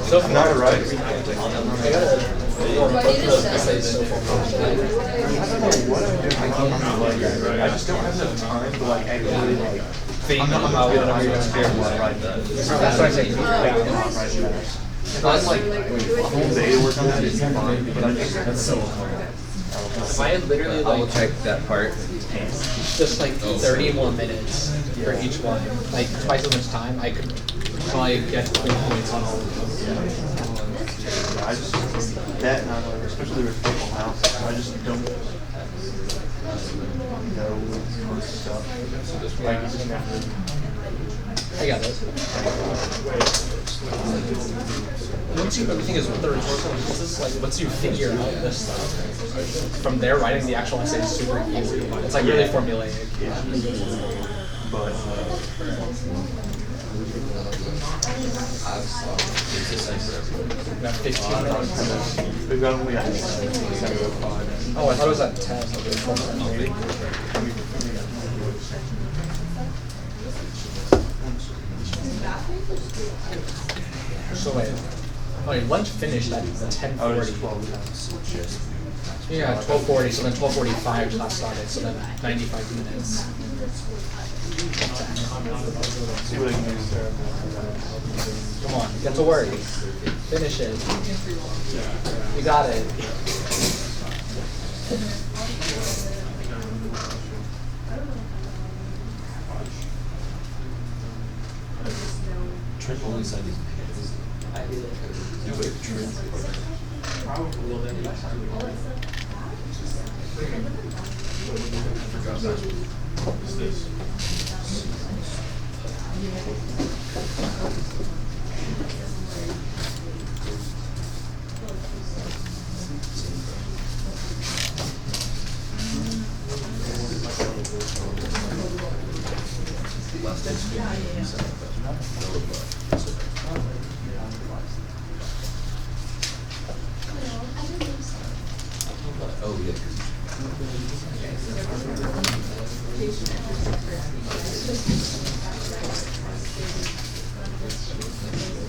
So I'm not right. I got What I'm doing, I just don't have enough time to like actually like think I'm not about whatever you're scared doing. to write that. That's what I'm saying. If I like a whole day to work on that, it's fine, but I just that's so hard. If I had literally I will like check that part. just like 30 more minutes for each one, like twice as much time, I could probably get 20 points on all of them. Yeah, I just that and especially with Maple House, I just don't know stuff. Like you just have to. I got it. Once you, the thing is with the rhetorical analysis, like once you figure out this stuff, from there writing the actual essay is super easy. It's like really formulaic. But We have 15 minutes. we've got only Oh, I thought it was at 10. So it was 12. So wait. Oh, your lunch finished at 10:40. Yeah, 12:40. So then 12:45 class started. So then 95 minutes. see what I can do there. Come on, get to work. Finish it. You got it. Trent only said his pants. Do it, Trent. What's this? Oh, yeah.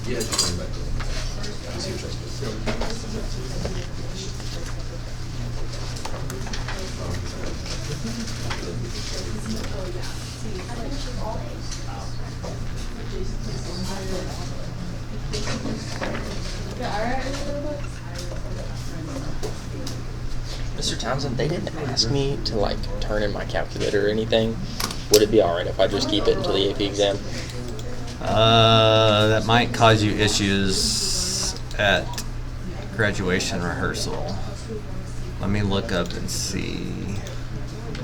Yeah, just bring it back to them. See what you're Mr. Townsend, they didn't ask me to like turn in my calculator or anything. Would it be alright if I just keep it until the AP exam? That might cause you issues at graduation rehearsal. Let me look up and see.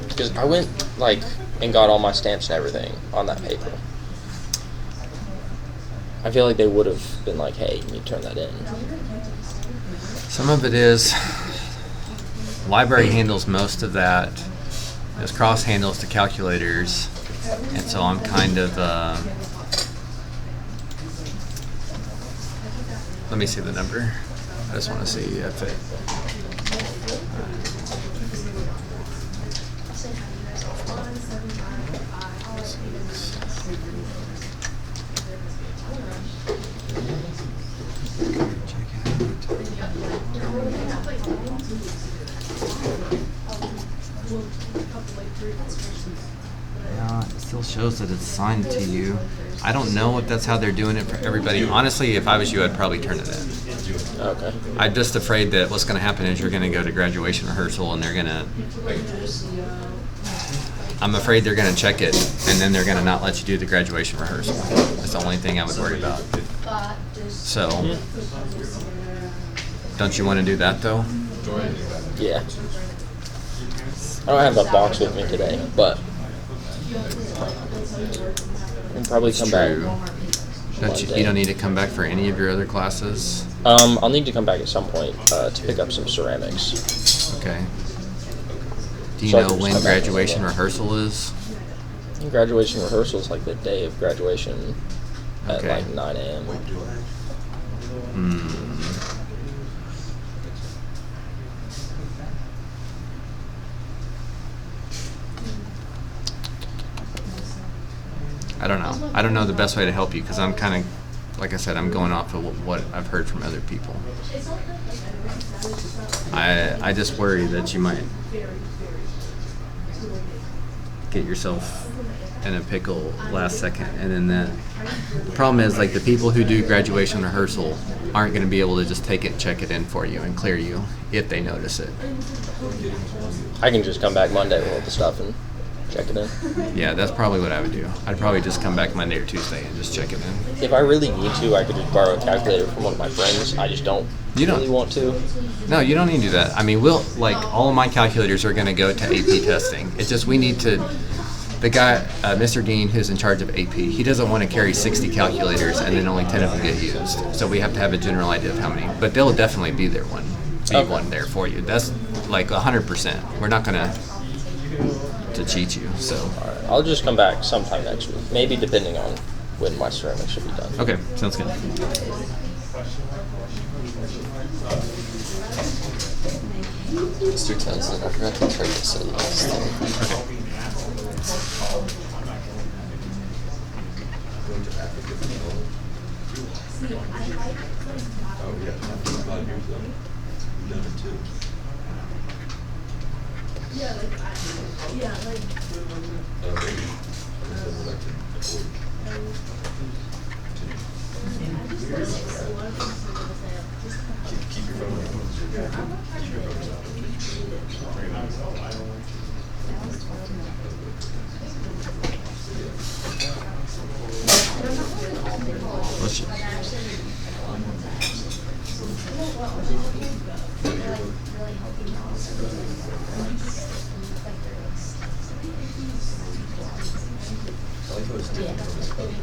Because I went like and got all my stamps and everything on that paper. I feel like they would have been like, hey, you need to turn that in. Some of it is library handles most of that. There's cross handles to calculators, and so I'm kind of let me see the number. I just want to see if it yeah, it still shows that it's signed to you. I don't know if that's how they're doing it for everybody. Honestly, if I was you, I'd probably turn it in. Okay. I'm just afraid that what's going to happen is you're going to go to graduation rehearsal and they're going to... I'm afraid they're going to check it and then they're going to not let you do the graduation rehearsal. That's the only thing I would worry about. So, don't you want to do that though? Yeah. I don't have that box with me today, but I'll probably come back. You don't need to come back for any of your other classes? I'll need to come back at some point to pick up some ceramics. Okay. Do you So I know can just when come back graduation and work. rehearsal is? Graduation rehearsal is like the day of graduation at Okay. like 9 a.m. I don't know. I don't know the best way to help you because I'm kind of, like I said, I'm going off of what I've heard from other people. I just worry that you might. get yourself in a pickle last second. And then the problem is, like, the people who do graduation rehearsal aren't going to be able to just take it, check it in for you, and clear you if they notice it. I can just come back Monday with all the stuff and check it in. Yeah, that's probably what I would do. I'd probably just come back Monday or Tuesday and just check it in. If I really need to, I could just borrow a calculator from one of my friends. I just don't really want to. No, you don't need to do that. I mean, all of my calculators are going to go to AP testing. It's just we need to, the guy, Mr. Dean, who's in charge of AP, he doesn't want to carry 60 calculators and then only 10 of them get used. So we have to have a general idea of how many. But they'll definitely be there one there for you. That's like 100%. We're not going to cheat you. So Alright, I'll just come back sometime next week. Maybe depending on when my ceramics should be done. Okay, sounds good. Mr. Townsend, I forgot to turn this in last time. Oh, yeah. 5 years ago. We've done it too. Maybe. Keep your phone on. Keep your phone I like how it's different from his phone.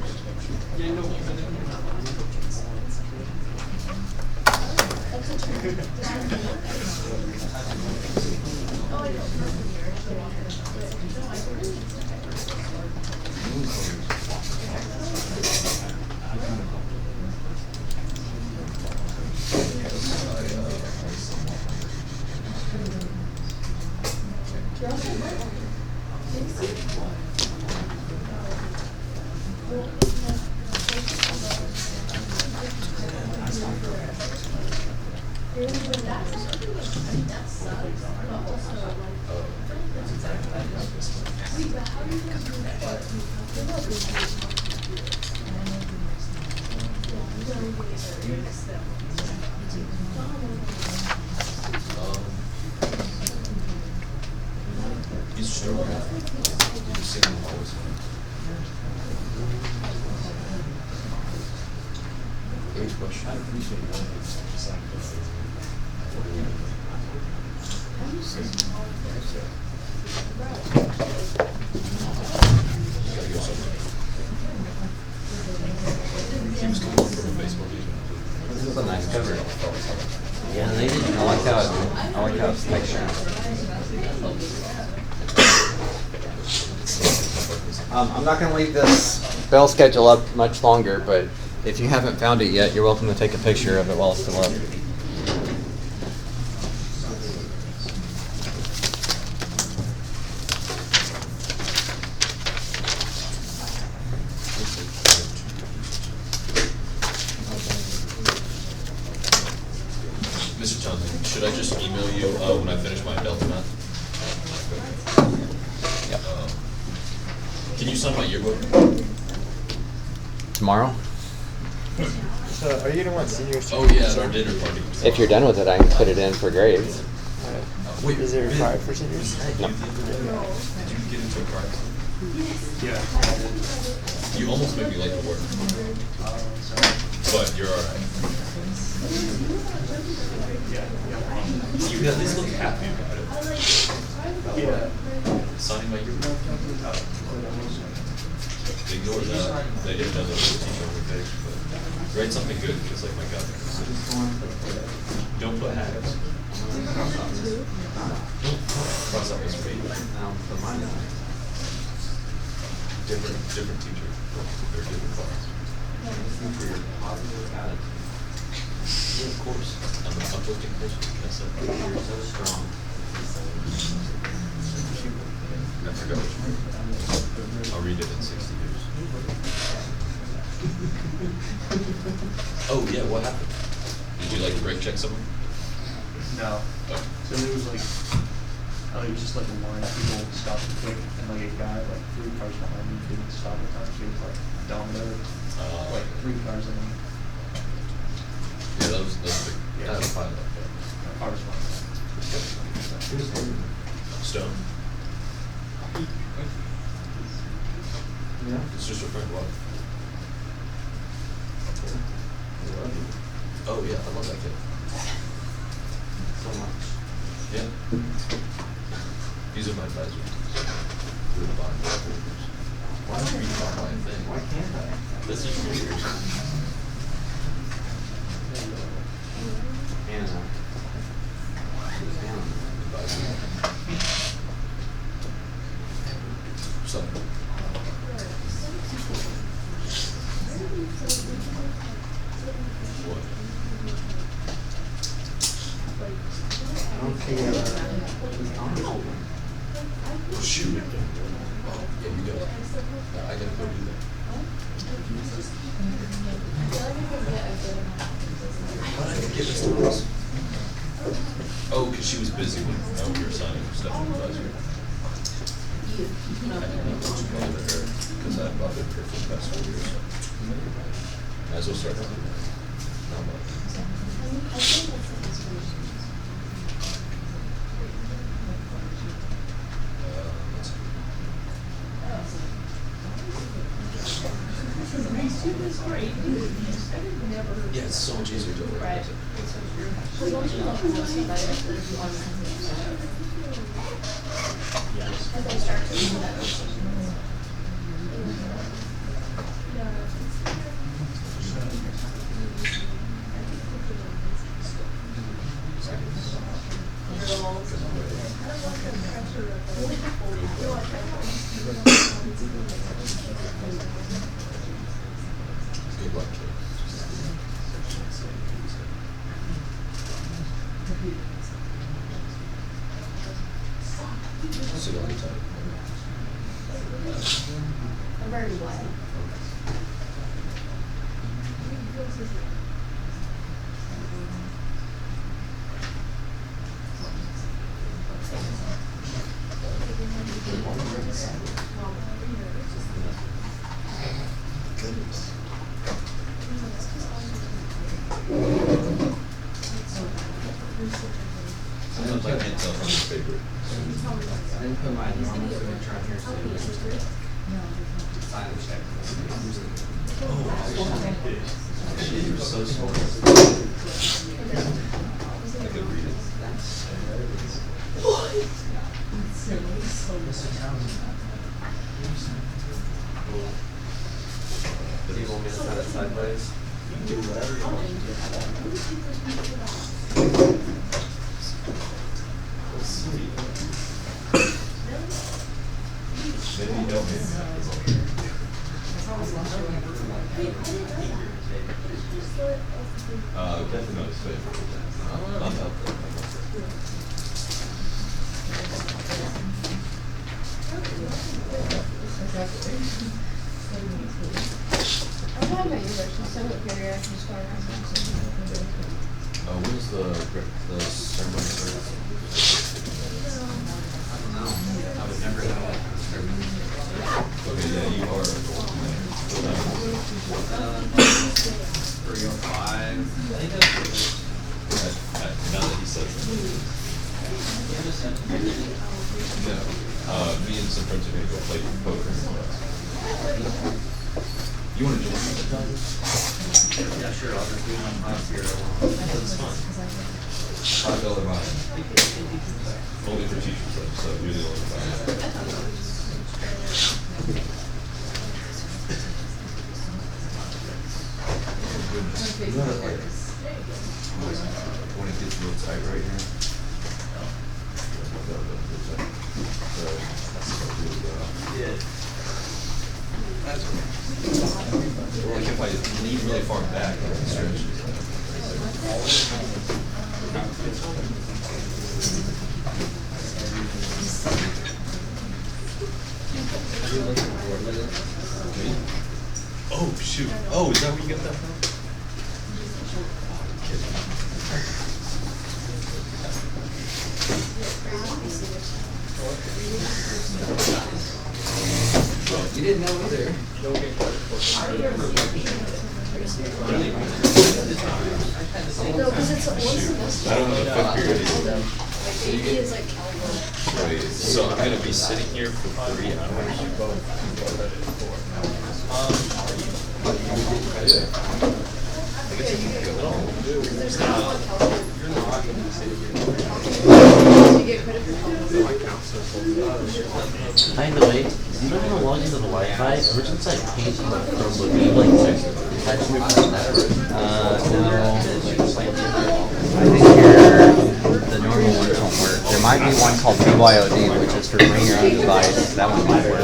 He's sure. You just see him always. Age question. I appreciate This is a nice cover. Yeah, they did. I like how it's textured. I'm not going to leave this bell schedule up much longer, but if you haven't found it yet, you're welcome to take a picture of it while it's still up. Mr. Townsend, should I just email you when I finish my Delta math? Yep. Can you sign my yearbook? Tomorrow? So, are you gonna want seniors? Oh yeah, at our dinner party. If you're done with it, I can put it in for grades. Wait, Is it required for seniors? No. Did you get into a car accident? Yeah. You almost make me like to work. But you're alright. You at least look happy about it. Yeah. Signing my yearbook. Ignore that. They didn't know that it was a teacher over page, but write something good, just like my gut. Don't put hacks. Cross out Mr. B. Different teacher. Or different class. Yeah, of course. I'm an uplifting person. That's it. You're so strong. I forgot which one. I'll read it in 60 years. Oh yeah, what happened? Did you like brake check someone? No. Oh. So there was like he was just like in line, people stopped and quick, and like a guy like 3 cars behind me didn't stop at times, so he was like dominated, like 3 cars in him. Yeah, those big. Yeah. I had a pilot. I was fine. Stone. Yeah. It's just a friend. What? Oh yeah, I love that kid. So much. Yeah. He's in my advisor. Through the bond. Why don't you read the online thing? Why can't I? This is weird. Anna. Who's Anna? So. What? I don't see who's on the phone. Oh, shoot. Oh, yeah, you go. I gotta go do that. Why did I forget this to us? Oh, because she was busy when we were signing stuff in the advisory. I didn't know to bother her because I've bothered her for the past 4 years. Might as well start doing that. Not much. Let's see. Yeah, it's so much easier to organize it. Good luck, kid. Sit on the top. I'm very glad. Sometimes I can't tell from the paper. I didn't put my normal signature on here, so you can sign the check. Shit, you're so small. I could read it. Do you want me to sign it sideways? Do whatever you want. Let's see. Maybe you don't need that. Definitely not his favorite. Not that. When's the ceremony start? I don't know. I would never know. Okay, yeah, you are. 3:05. Now that he says that. No. Me and some friends are gonna go play poker. You wanna join me? Yeah, sure. I'll just do my class here. That's fun. $5 buy. Only for teachers though, so you're the only buy. Oh goodness. You know that like, when it gets real tight right here. Yeah. That's okay. Or like if I lean really far back, I can stretch. Oh shoot! Oh, is that where you got that from? Oh, you're kidding. didn't know either. Don't get credit for it. No, because it's one semester. I don't know the fifth period either. Like AP is like California. Wait, so I'm gonna be sitting here for 3 hours? I guess I can go. There's not one California. You're not going to be sitting here. You get credit for California. By the way, do you know how to log into the Wi-Fi? Ever since I changed my Chromebook, you like touch me on that? No. I think the normal ones don't work. There might be one called BYOD, which is for bring your own device. That one might work.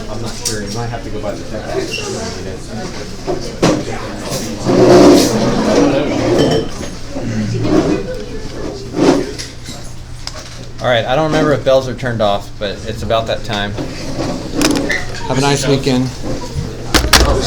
I'm not sure. You might have to go by the tech office if you need it. All right, I don't remember if bells are turned off, but it's about that time. Have a nice weekend. Oh,